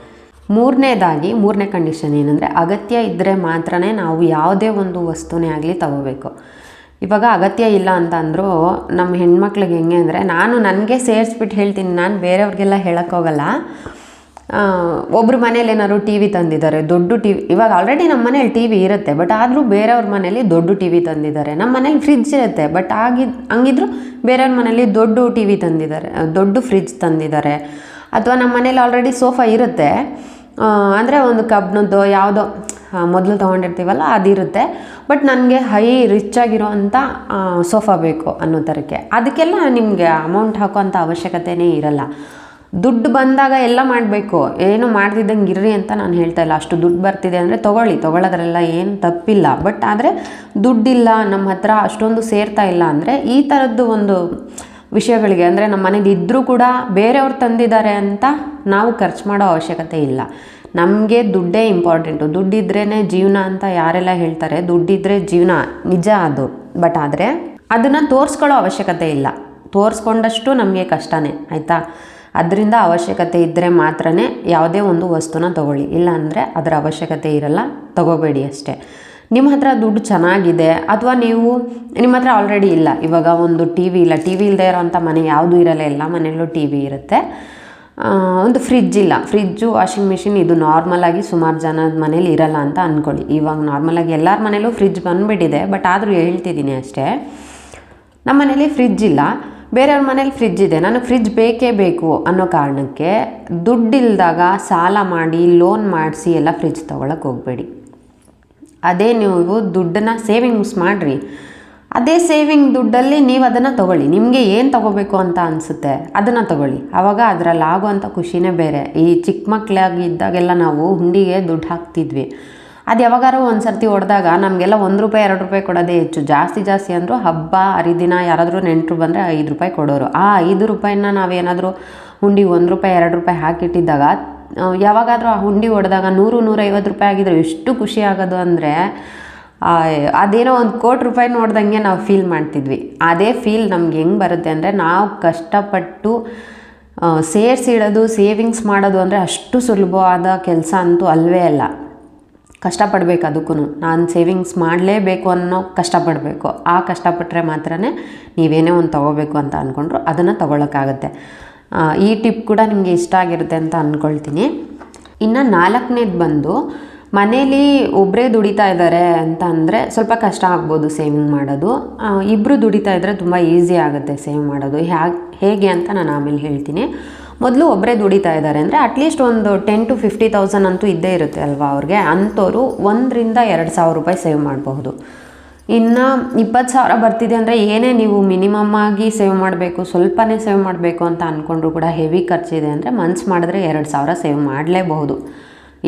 ಮೂರನೇ ಕಂಡೀಷನ್ ಏನಂದರೆ, ಅಗತ್ಯ ಇದ್ದರೆ ಮಾತ್ರ ನಾವು ಯಾವುದೇ ಒಂದು ವಸ್ತುನೇ ಆಗಲಿ ತಗೋಬೇಕು. ಇವಾಗ ಅಗತ್ಯ ಇಲ್ಲ ಅಂತ ಅಂದರೂ ನಮ್ಮ ಹೆಣ್ಮಕ್ಳಿಗೆ ಹೆಂಗೆ ಅಂದರೆ, ನಾನು ನನಗೆ ಸೇರಿಸ್ಬಿಟ್ಟು ಹೇಳ್ತೀನಿ, ನಾನು ಬೇರೆಯವ್ರಿಗೆಲ್ಲ ಹೇಳೋಕ್ಕೋಗಲ್ಲ. ಒಬ್ಬರು ಮನೇಲಿ ಏನಾದ್ರು TV ತಂದಿದ್ದಾರೆ, ದೊಡ್ಡ TV. ಇವಾಗ ಆಲ್ರೆಡಿ ನಮ್ಮ ಮನೇಲಿ TV ಇರುತ್ತೆ, ಬಟ್ ಆದರೂ ಬೇರೆಯವ್ರ ಮನೇಲಿ ದೊಡ್ಡ TV ತಂದಿದ್ದಾರೆ. ನಮ್ಮ ಮನೇಲಿ ಫ್ರಿಡ್ಜ್ ಇರುತ್ತೆ, ಬಟ್ ಹಂಗಿದ್ರು ಬೇರೆಯವ್ರ ಮನೇಲಿ ದೊಡ್ಡ TV ತಂದಿದ್ದಾರೆ, ದೊಡ್ಡ ಫ್ರಿಡ್ಜ್ ತಂದಿದ್ದಾರೆ. ಅಥವಾ ನಮ್ಮ ಮನೇಲಿ ಆಲ್ರೆಡಿ ಸೋಫಾ ಇರುತ್ತೆ, ಅಂದರೆ ಒಂದು ಕಬ್ಬಿಣದ್ದು ಯಾವುದೋ ಮೊದಲು ತೊಗೊಂಡಿರ್ತೀವಲ್ಲ ಅದಿರುತ್ತೆ, ಬಟ್ ನನಗೆ ರಿಚ್ ಆಗಿರೋ ಅಂಥ ಸೋಫಾ ಬೇಕು ಅನ್ನೋ ಥರಕ್ಕೆ. ಅದಕ್ಕೆಲ್ಲ ನಿಮಗೆ ಅಮೌಂಟ್ ಹಾಕೋ ಅಂಥ ಅವಶ್ಯಕತೆಯೇ ಇರಲ್ಲ. ದುಡ್ಡು ಬಂದಾಗ ಎಲ್ಲ ಮಾಡಬೇಕು, ಏನು ಮಾಡ್ತಿದ್ದಂಗೆ ಇರ್ರಿ ಅಂತ ನಾನು ಹೇಳ್ತಾ ಇಲ್ಲ. ಅಷ್ಟು ದುಡ್ಡು ಬರ್ತಿದೆ ಅಂದರೆ ತೊಗೊಳ್ಳೋದ್ರೆಲ್ಲ ಏನು ತಪ್ಪಿಲ್ಲ. ಬಟ್ ಆದರೆ ದುಡ್ಡಿಲ್ಲ ನಮ್ಮ ಹತ್ರ, ಅಷ್ಟೊಂದು ಸೇರ್ತಾ ಇಲ್ಲ ಅಂದರೆ ಈ ಥರದ್ದು ಒಂದು ವಿಷಯಗಳಿಗೆ. ಅಂದರೆ ನಮ್ಮ ಮನೇಲಿ ಇದ್ದರೂ ಕೂಡ ಬೇರೆಯವ್ರು ತಂದಿದ್ದಾರೆ ಅಂತ ನಾವು ಖರ್ಚು ಮಾಡೋ ಅವಶ್ಯಕತೆ ಇಲ್ಲ. ನಮಗೆ ದುಡ್ಡೇ ಇಂಪಾರ್ಟೆಂಟು. ದುಡ್ಡಿದ್ರೇ ಜೀವನ ಅಂತ ಯಾರೆಲ್ಲ ಹೇಳ್ತಾರೆ, ದುಡ್ಡಿದ್ರೆ ಜೀವನ, ನಿಜ ಅದು. ಬಟ್ ಆದರೆ ಅದನ್ನು ತೋರಿಸ್ಕೊಳ್ಳೋ ಅವಶ್ಯಕತೆ ಇಲ್ಲ. ತೋರಿಸ್ಕೊಂಡಷ್ಟು ನಮಗೆ ಕಷ್ಟನೇ, ಆಯಿತಾ. ಅದರಿಂದ ಅವಶ್ಯಕತೆ ಇದ್ದರೆ ಮಾತ್ರ ಯಾವುದೇ ಒಂದು ವಸ್ತುನ ತೊಗೊಳ್ಳಿ, ಇಲ್ಲ ಅಂದರೆ ಅದರ ಅವಶ್ಯಕತೆ ಇರಲ್ಲ, ತೊಗೋಬೇಡಿ ಅಷ್ಟೇ. ನಿಮ್ಮ ಹತ್ರ ದುಡ್ಡು ಚೆನ್ನಾಗಿದೆ, ಅಥವಾ ನಿಮ್ಮ ಹತ್ರ ಆಲ್ರೆಡಿ ಇಲ್ಲ, ಇವಾಗ ಒಂದು ಟಿ ವಿ ಇಲ್ಲ, ಟಿ ವಿ ಇಲ್ಲದೆ ಇರೋವಂಥ ಮನೆ ಯಾವುದೂ ಇರಲ್ಲ, ಎಲ್ಲ ಮನೆಯಲ್ಲೂ ಟಿ ವಿ ಇರುತ್ತೆ. ಒಂದು ಫ್ರಿಡ್ಜ್ ಇಲ್ಲ, ಫ್ರಿಡ್ಜು, ವಾಷಿಂಗ್ ಮಿಷಿನ್ ಇದು ನಾರ್ಮಲಾಗಿ ಸುಮಾರು ಜನದ ಮನೇಲಿ ಇರಲ್ಲ ಅಂತ ಅಂದ್ಕೊಳ್ಳಿ. ಇವಾಗ ನಾರ್ಮಲಾಗಿ ಎಲ್ಲರ ಮನೇಲೂ ಫ್ರಿಡ್ಜ್ ಬಂದುಬಿಟ್ಟಿದೆ, ಬಟ್ ಆದರೂ ಹೇಳ್ತಿದ್ದೀನಿ ಅಷ್ಟೇ. ನಮ್ಮ ಮನೇಲಿ ಫ್ರಿಡ್ಜ್ ಇಲ್ಲ, ಬೇರೆಯವ್ರ ಮನೇಲಿ ಫ್ರಿಡ್ಜ್ ಇದೆ. ನನಗೆ ಫ್ರಿಡ್ಜ್ ಬೇಕೇ ಬೇಕು ಅನ್ನೋ ಕಾರಣಕ್ಕೆ ದುಡ್ಡಿಲ್ದಾಗ ಸಾಲ ಮಾಡಿ ಲೋನ್ ಮಾಡಿಸಿ ಎಲ್ಲ ಫ್ರಿಡ್ಜ್ ತೊಗೊಳಕ್ಕೆ ಹೋಗಬೇಡಿ. ಅದೇ ನೀವು ದುಡ್ಡನ್ನು ಸೇವಿಂಗ್ಸ್ ಮಾಡಿರಿ, ಅದೇ ಸೇವಿಂಗ್ ದುಡ್ಡಲ್ಲಿ ನೀವು ಅದನ್ನು ತೊಗೊಳ್ಳಿ. ನಿಮಗೆ ಏನು ತೊಗೋಬೇಕು ಅಂತ ಅನಿಸುತ್ತೆ ಅದನ್ನು ತೊಗೊಳ್ಳಿ. ಆವಾಗ ಅದರಲ್ಲಿ ಆಗುವಂಥ ಖುಷಿನೇ ಬೇರೆ. ಈ ಚಿಕ್ಕ ಮಕ್ಕಳಾಗಿ ಇದ್ದಾಗೆಲ್ಲ ನಾವು ಹುಂಡಿಗೆ ದುಡ್ಡು ಹಾಕ್ತಿದ್ವಿ. ಅದು ಯಾವಾಗಾರು ಒಂದು ಸರ್ತಿ ಹೊಡೆದಾಗ ನಮಗೆಲ್ಲ ₹1 ₹2 ಕೊಡೋದೇ ಹೆಚ್ಚು. ಜಾಸ್ತಿ ಅಂದರೂ ಹಬ್ಬ ಹರಿದಿನ ಯಾರಾದರೂ ನೆಂಟರು ಬಂದರೆ ₹5 ಕೊಡೋರು. ಆ ₹5ನ ನಾವೇನಾದರೂ ಹುಂಡಿ ₹1 ₹2 ಹಾಕಿಟ್ಟಿದ್ದಾಗ ಯಾವಾಗಾದರೂ ಆ ಹುಂಡಿ ಹೊಡೆದಾಗ ₹100 ಆಗಿದ್ರೆ ಎಷ್ಟು ಖುಷಿ ಆಗೋದು ಅಂದರೆ, ಅದೇನೋ ₹1,00,00,000 ನೋಡ್ದಂಗೆ ನಾವು ಫೀಲ್ ಮಾಡ್ತಿದ್ವಿ. ಅದೇ ಫೀಲ್ ನಮ್ಗೆ ಹೆಂಗೆ ಬರುತ್ತೆ ಅಂದರೆ, ನಾವು ಕಷ್ಟಪಟ್ಟು ಸೇರಿಸಿಡೋದು, ಸೇವಿಂಗ್ಸ್ ಮಾಡೋದು ಅಂದರೆ ಅಷ್ಟು ಸುಲಭವಾದ ಕೆಲಸ ಅಂತೂ ಅಲ್ಲವೇ ಅಲ್ಲ. ಕಷ್ಟಪಡಬೇಕು. ಅದಕ್ಕೂ ನಾನು ಸೇವಿಂಗ್ಸ್ ಮಾಡಲೇಬೇಕು ಅನ್ನೋ ಕಷ್ಟಪಡಬೇಕು. ಆ ಕಷ್ಟಪಟ್ಟರೆ ಮಾತ್ರ ನೀವೇನೇ ಒಂದು ತೊಗೋಬೇಕು ಅಂತ ಅಂದ್ಕೊಂಡ್ರು ಅದನ್ನು ತೊಗೊಳಕ್ಕಾಗತ್ತೆ. ಈ ಟಿಪ್ ಕೂಡ ನಿಮಗೆ ಇಷ್ಟ ಆಗಿರುತ್ತೆ ಅಂತ ಅಂದ್ಕೊಳ್ತೀನಿ. ಇನ್ನು 4ನೇದು ಬಂದು, ಮನೇಲಿ ಒಬ್ಬರೇ ದುಡಿತಾ ಇದ್ದಾರೆ ಅಂತ ಅಂದರೆ ಸ್ವಲ್ಪ ಕಷ್ಟ ಆಗ್ಬೋದು ಸೇವಿಂಗ್ ಮಾಡೋದು. ಇಬ್ಬರು ದುಡಿತಾ ಇದ್ದರೆ ತುಂಬ ಈಸಿ ಆಗುತ್ತೆ ಸೇವ್ ಮಾಡೋದು. ಹೇಗೆ ಅಂತ ನಾನು ಆಮೇಲೆ ಹೇಳ್ತೀನಿ. ಮೊದಲು ಒಬ್ಬರೇ ದುಡಿತಾ ಇದ್ದಾರೆ ಅಂದರೆ ಅಟ್ಲೀಸ್ಟ್ ಒಂದು 10,000 to 50,000 ಅಂತೂ ಇದ್ದೇ ಇರುತ್ತೆ ಅಲ್ವಾ ಅವ್ರಿಗೆ. ಅಂಥವ್ರು ₹1,000 ಸೇವ್ ಮಾಡಬಹುದು. ಇನ್ನು 20,000 ಬರ್ತಿದೆ ಅಂದರೆ ಏನೇ ನೀವು ಮಿನಿಮಮ್ ಆಗಿ ಸೇವ್ ಮಾಡಬೇಕು, ಸ್ವಲ್ಪನೇ ಸೇವ್ ಮಾಡಬೇಕು ಅಂತ ಅಂದ್ಕೊಂಡ್ರು ಕೂಡ ಹೆವಿ ಖರ್ಚಿದೆ ಅಂದರೆ ಮನ್ಸು ಮಾಡಿದ್ರೆ 2,000 ಸೇವ್ ಮಾಡಲೇಬಹುದು,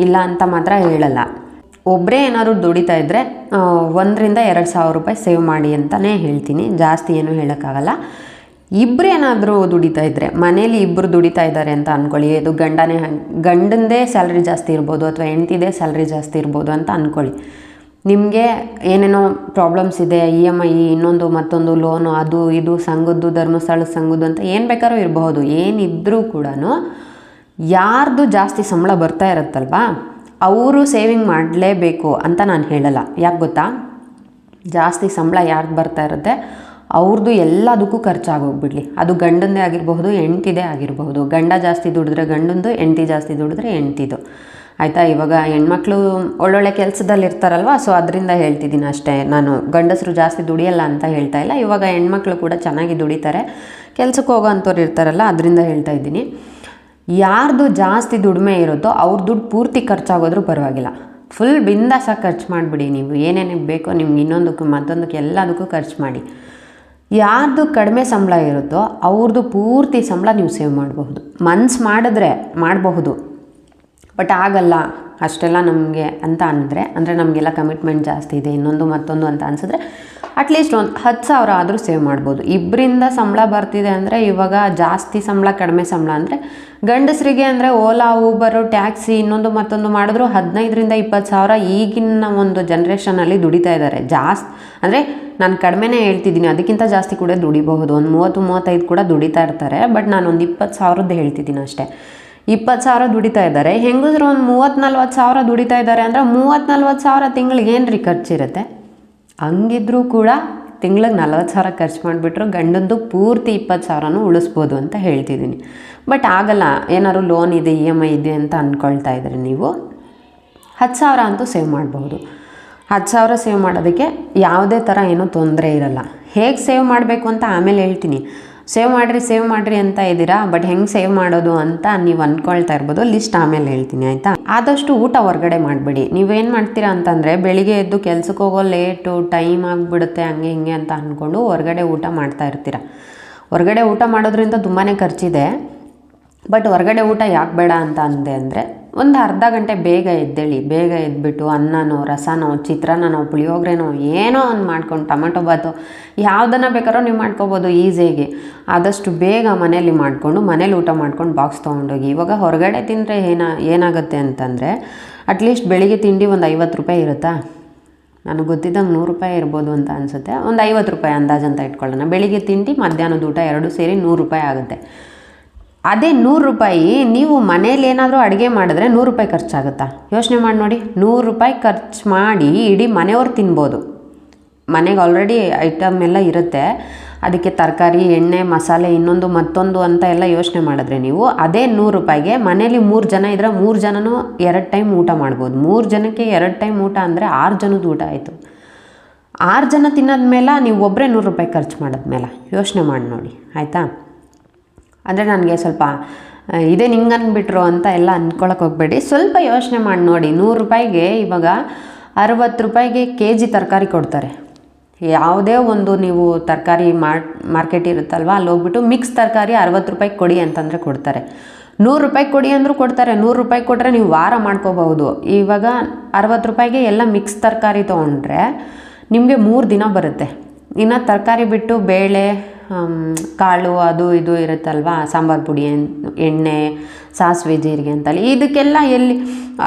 ಇಲ್ಲ ಅಂತ ಮಾತ್ರ ಹೇಳಲ್ಲ. ಒಬ್ಬರೇ ಏನಾದರೂ ದುಡಿತಾ ಇದ್ದರೆ ₹1,000 ಸೇವ್ ಮಾಡಿ ಅಂತಲೇ ಹೇಳ್ತೀನಿ, ಜಾಸ್ತಿ ಏನೂ ಹೇಳೋಕ್ಕಾಗಲ್ಲ. ಇಬ್ಬರು ಏನಾದರೂ ದುಡಿತಾ ಇದ್ದರೆ, ಮನೇಲಿ ಇಬ್ಬರು ದುಡಿತಾ ಇದ್ದಾರೆ ಅಂತ ಅಂದ್ಕೊಳ್ಳಿ, ಅದು ಗಂಡಂದೇ ಸ್ಯಾಲ್ರಿ ಜಾಸ್ತಿ ಇರ್ಬೋದು ಅಥವಾ ಹೆಂಡ್ತಿದೇ ಸ್ಯಾಲ್ರಿ ಜಾಸ್ತಿ ಇರ್ಬೋದು ಅಂತ ಅಂದ್ಕೊಳ್ಳಿ. ನಿಮಗೆ ಏನೇನೋ ಪ್ರಾಬ್ಲಮ್ಸ್ ಇದೆ, EMI, ಇನ್ನೊಂದು ಮತ್ತೊಂದು ಲೋನು, ಅದು ಇದು, ಸಂಘದ್ದು, ಧರ್ಮಸ್ಥಳದ ಸಂಘದ್ದು ಅಂತ ಏನು ಬೇಕಾದ್ರೂ ಇರಬಹುದು. ಏನಿದ್ರೂ ಕೂಡ ಯಾರ್ದು ಜಾಸ್ತಿ ಸಂಬಳ ಬರ್ತಾ ಇರುತ್ತಲ್ವಾ, ಅವರು ಸೇವಿಂಗ್ ಮಾಡಲೇಬೇಕು ಅಂತ ನಾನು ಹೇಳಲ್ಲ. ಯಾಕೆ ಗೊತ್ತಾ, ಜಾಸ್ತಿ ಸಂಬಳ ಯಾರ್ದು ಬರ್ತಾ ಇರುತ್ತೆ ಅವ್ರದ್ದು ಎಲ್ಲದಕ್ಕೂ ಖರ್ಚಾಗೋಗ್ಬಿಡಲಿ. ಅದು ಗಂಡಂದೇ ಆಗಿರಬಹುದು, ಹೆಂಡ್ತಿದೇ ಆಗಿರಬಹುದು. ಗಂಡ ಜಾಸ್ತಿ ದುಡಿದ್ರೆ ಗಂಡಂದು, ಹೆಂಡ್ತಿ ಜಾಸ್ತಿ ದುಡಿದ್ರೆ ಹೆಂಡ್ತಿದು, ಆಯಿತಾ. ಇವಾಗ ಹೆಣ್ಮಕ್ಳು ಒಳ್ಳೊಳ್ಳೆ ಕೆಲಸದಲ್ಲಿ ಇರ್ತಾರಲ್ವ, ಸೊ ಅದರಿಂದ ಹೇಳ್ತಿದ್ದೀನಿ ಅಷ್ಟೇ. ನಾನು ಗಂಡಸರು ಜಾಸ್ತಿ ದುಡಿಯಲ್ಲ ಅಂತ ಹೇಳ್ತಾ ಇಲ್ಲ. ಇವಾಗ ಹೆಣ್ಮಕ್ಳು ಕೂಡ ಚೆನ್ನಾಗಿ ದುಡಿತಾರೆ, ಕೆಲಸಕ್ಕೆ ಹೋಗೋ ಅಂಥವ್ರು ಇರ್ತಾರಲ್ಲ, ಅದರಿಂದ ಹೇಳ್ತಾ ಇದ್ದೀನಿ. ಯಾರ್ದು ಜಾಸ್ತಿ ದುಡಿಮೆ ಇರುತ್ತೋ ಅವ್ರ ದುಡ್ಡು ಪೂರ್ತಿ ಖರ್ಚಾಗೋದ್ರೂ ಪರವಾಗಿಲ್ಲ, ಫುಲ್ ಬಿಂದಾಸಾಗಿ ಖರ್ಚು ಮಾಡಿಬಿಡಿ. ನೀವು ಏನೇನು ಬೇಕೋ ನಿಮ್ಗೆ ಇನ್ನೊಂದಕ್ಕೂ ಮತ್ತೊಂದಕ್ಕೆ ಎಲ್ಲದಕ್ಕೂ ಖರ್ಚು ಮಾಡಿ. ಯಾರ್ದು ಕಡಿಮೆ ಸಂಬಳ ಇರುತ್ತೋ ಅವ್ರದ್ದು ಪೂರ್ತಿ ಸಂಬಳ ನೀವು ಸೇವ್ ಮಾಡಬಹುದು. ಮನ್ಸು ಮಾಡಿದ್ರೆ ಮಾಡಬಹುದು, ಬಟ್ ಆಗಲ್ಲ ಅಷ್ಟೆಲ್ಲ ನಮಗೆ ಅಂತ ಅಂದರೆ ನಮಗೆಲ್ಲ ಕಮಿಟ್ಮೆಂಟ್ ಜಾಸ್ತಿ ಇದೆ, ಇನ್ನೊಂದು ಮತ್ತೊಂದು ಅಂತ ಅನಿಸಿದ್ರೆ ಅಟ್ಲೀಸ್ಟ್ ಒಂದು 10,000 ಆದರೂ ಸೇವ್ ಮಾಡ್ಬೋದು. ಇಬ್ಬರಿಂದ ಸಂಬಳ ಬರ್ತಿದೆ ಅಂದರೆ, ಇವಾಗ ಜಾಸ್ತಿ ಸಂಬಳ ಕಡಿಮೆ ಸಂಬಳ ಅಂದರೆ ಗಂಡಸರಿಗೆ ಅಂದರೆ ಓಲಾ, ಊಬರು, ಟ್ಯಾಕ್ಸಿ, ಇನ್ನೊಂದು ಮತ್ತೊಂದು ಮಾಡಿದ್ರು 15,000 to 20,000 ಈಗಿನ ಒಂದು ಜನ್ರೇಷನಲ್ಲಿ ದುಡಿತಾ ಇದ್ದಾರೆ. ಅಂದರೆ ನಾನು ಕಡಿಮೆನೇ ಹೇಳ್ತಿದ್ದೀನಿ, ಅದಕ್ಕಿಂತ ಜಾಸ್ತಿ ಕೂಡ ದುಡಿಬಹುದು. ಒಂದು 30-35 ಕೂಡ ದುಡಿತಾ ಇರ್ತಾರೆ, ಬಟ್ ನಾನು ಒಂದು 20,000 ಹೇಳ್ತಿದ್ದೀನಿ ಅಷ್ಟೇ. 20,000 ದುಡಿತಾ ಇದ್ದಾರೆ. ಹೆಂಗಸರು ಒಂದು 30-40,000 ದುಡಿತಾ ಇದ್ದಾರೆ ಅಂದರೆ 30-40,000 ತಿಂಗಳಿಗೆ ಏನು ರೀ ಖರ್ಚಿರುತ್ತೆ. ಹಂಗಿದ್ರೂ ಕೂಡ ತಿಂಗಳಿಗೆ 40,000 ಖರ್ಚು ಮಾಡಿಬಿಟ್ರು ಗಂಡಂದು ಪೂರ್ತಿ 20,000 ಉಳಿಸ್ಬೋದು ಅಂತ ಹೇಳ್ತಿದ್ದೀನಿ. ಬಟ್ ಆಗಲ್ಲ, ಏನಾದ್ರು ಲೋನ್ ಇದೆ, EMI ಇದೆ ಅಂತ ಅಂದ್ಕೊಳ್ತಾ ಇದ್ದಾರೆ ನೀವು, 10,000 ಅಂತೂ ಸೇವ್ ಮಾಡಬಹುದು. 10,000 ಸೇವ್ ಮಾಡೋದಕ್ಕೆ ಯಾವುದೇ ಥರ ಏನೂ ತೊಂದರೆ ಇರಲ್ಲ. ಹೇಗೆ ಸೇವ್ ಮಾಡಬೇಕು ಅಂತ ಆಮೇಲೆ ಹೇಳ್ತೀನಿ. ಸೇವ್ ಮಾಡಿರಿ ಅಂತ ಇದ್ದೀರಾ, ಬಟ್ ಹೆಂಗೆ ಸೇವ್ ಮಾಡೋದು ಅಂತ ನೀವು ಅಂದ್ಕೊಳ್ತಾ ಇರ್ಬೋದು. ಲಿಸ್ಟ್ ಆಮೇಲೆ ಹೇಳ್ತೀನಿ, ಆಯಿತಾ. ಆದಷ್ಟು ಊಟ ಹೊರಗಡೆ ಮಾಡಬೇಡಿ. ನೀವೇನು ಮಾಡ್ತೀರಾ ಅಂತಂದರೆ, ಬೆಳಿಗ್ಗೆ ಎದ್ದು ಕೆಲ್ಸಕ್ಕೆ ಹೋಗೋ ಲೇಟು, ಟೈಮ್ ಆಗಿಬಿಡುತ್ತೆ, ಹಂಗೆ ಹಿಂಗೆ ಅಂತ ಅಂದ್ಕೊಂಡು ಹೊರಗಡೆ ಊಟ ಮಾಡ್ತಾ ಇರ್ತೀರ. ಹೊರಗಡೆ ಊಟ ಮಾಡೋದ್ರಿಂದ ತುಂಬಾ ಖರ್ಚಿದೆ. ಬಟ್ ಹೊರಗಡೆ ಊಟ ಯಾಕೆ ಬೇಡ ಅಂತ ಅಂದೆ ಅಂದರೆ, ಒಂದು ಅರ್ಧ ಗಂಟೆ ಬೇಗ ಎದ್ದೇಳಿ. ಬೇಗ ಎದ್ಬಿಟ್ಟು ಅನ್ನನೋ, ರಸನೋ, ಚಿತ್ರಾನ್ನನೋ, ಪುಳಿಯೋಗರೆನೋ ಏನೋ ಒಂದು ಮಾಡ್ಕೊಂಡು, ಟೊಮೆಟೊ ಬಾತು ಯಾವುದನ್ನು ಬೇಕಾದ್ರೂ ನೀವು ಮಾಡ್ಕೊಬೋದು ಈಸಿಯಾಗಿ. ಆದಷ್ಟು ಬೇಗ ಮನೇಲಿ ಮಾಡಿಕೊಂಡು ಮನೇಲಿ ಊಟ ಮಾಡ್ಕೊಂಡು ಬಾಕ್ಸ್ ತೊಗೊಂಡೋಗಿ. ಇವಾಗ ಹೊರಗಡೆ ತಿಂದರೆ ಏನಾಗುತ್ತೆ ಅಂತಂದರೆ, ಅಟ್ಲೀಸ್ಟ್ ಬೆಳಿಗ್ಗೆ ತಿಂಡಿ ಒಂದು 50 ರೂಪಾಯಿ ಇರುತ್ತಾ? ನನಗೆ ಗೊತ್ತಿದ್ದಂಗೆ 100 ರೂಪಾಯಿ ಇರ್ಬೋದು ಅಂತ ಅನಿಸುತ್ತೆ. ಒಂದು 50 ರೂಪಾಯಿ ಅಂದಾಜಂತ ಇಟ್ಕೊಳ್ಳೋಣ. ಬೆಳಿಗ್ಗೆ ತಿಂಡಿ, ಮಧ್ಯಾಹ್ನದ ಊಟ ಎರಡೂ ಸೇರಿ 100 ರೂಪಾಯಿ ಆಗುತ್ತೆ. ಅದೇ 100 ರೂಪಾಯಿ ನೀವು ಮನೇಲಿ ಏನಾದರೂ ಅಡುಗೆ ಮಾಡಿದ್ರೆ 100 ರೂಪಾಯಿ ಖರ್ಚಾಗುತ್ತಾ? ಯೋಚನೆ ಮಾಡಿ ನೋಡಿ. 100 ರೂಪಾಯಿ ಖರ್ಚು ಮಾಡಿ ಇಡೀ ಮನೆಯವ್ರು ತಿನ್ಬೋದು. ಮನೆಗೆ ಆಲ್ರೆಡಿ ಐಟಮ್ ಎಲ್ಲ ಇರುತ್ತೆ, ಅದಕ್ಕೆ ತರಕಾರಿ, ಎಣ್ಣೆ, ಮಸಾಲೆ, ಇನ್ನೊಂದು ಮತ್ತೊಂದು ಅಂತ ಎಲ್ಲ ಯೋಚನೆ ಮಾಡಿದ್ರೆ ನೀವು ಅದೇ 100 ರೂಪಾಯಿಗೆ ಮನೇಲಿ 3 ಜನ ಇದ್ದರೆ 3 ಜನನೂ 2 ಟೈಮ್ ಊಟ ಮಾಡ್ಬೋದು. 3 ಜನಕ್ಕೆ 2 ಟೈಮ್ ಊಟ ಅಂದರೆ 6 ಜನದ ಊಟ ಆಯಿತು. 6 ಜನ ತಿನ್ನೋದ ಮೇಲೆ ನೀವು ಒಬ್ಬರೇ 100 ರೂಪಾಯಿ ಖರ್ಚು ಮಾಡಿದ್ಮೇಲೆ ಯೋಚನೆ ಮಾಡಿ ನೋಡಿ, ಆಯಿತಾ? ಅಂದರೆ ನನಗೆ ಸ್ವಲ್ಪ ಇದೇ ನಿಂಗೆ ಅಂದ್ಬಿಟ್ರು ಅಂತ ಎಲ್ಲ ಅಂದ್ಕೊಳಕ್ಕೆ ಹೋಗಬೇಡಿ. ಸ್ವಲ್ಪ ಯೋಚನೆ ಮಾಡಿ ನೋಡಿ. 100 ರೂಪಾಯಿಗೆ ಇವಾಗ 60 ರೂಪಾಯಿಗೆ KG ತರಕಾರಿ ಕೊಡ್ತಾರೆ. ಯಾವುದೇ ಒಂದು ನೀವು ತರಕಾರಿ ಮಾರ್ಕೆಟ್ ಇರುತ್ತಲ್ವ, ಅಲ್ಲಿ ಹೋಗ್ಬಿಟ್ಟು ಮಿಕ್ಸ್ ತರಕಾರಿ 60 ರೂಪಾಯಿ ಕೊಡಿ ಅಂತಂದರೆ ಕೊಡ್ತಾರೆ. 100 ರೂಪಾಯಿ ಕೊಡಿ ಅಂದರೂ ಕೊಡ್ತಾರೆ. 100 ರೂಪಾಯಿ ಕೊಟ್ಟರೆ ನೀವು ವಾರ ಮಾಡ್ಕೋಬಹುದು. ಇವಾಗ 60 ರೂಪಾಯಿಗೆ ಎಲ್ಲ ಮಿಕ್ಸ್ ತರಕಾರಿ ತೊಗೊಂಡ್ರೆ ನಿಮಗೆ 3 ದಿನ ಬರುತ್ತೆ. ಇನ್ನು ತರಕಾರಿ ಬಿಟ್ಟು ಬೇಳೆ, ಕಾಳು, ಅದು ಇದು ಇರುತ್ತಲ್ವ, ಸಾಂಬಾರು ಪುಡಿ, ಎಣ್ಣೆ, ಸಾಸಿವೆ, ಜೀರಿಗೆ ಅಂತಲ್ಲಿ ಇದಕ್ಕೆಲ್ಲ ಎಲ್ಲಿ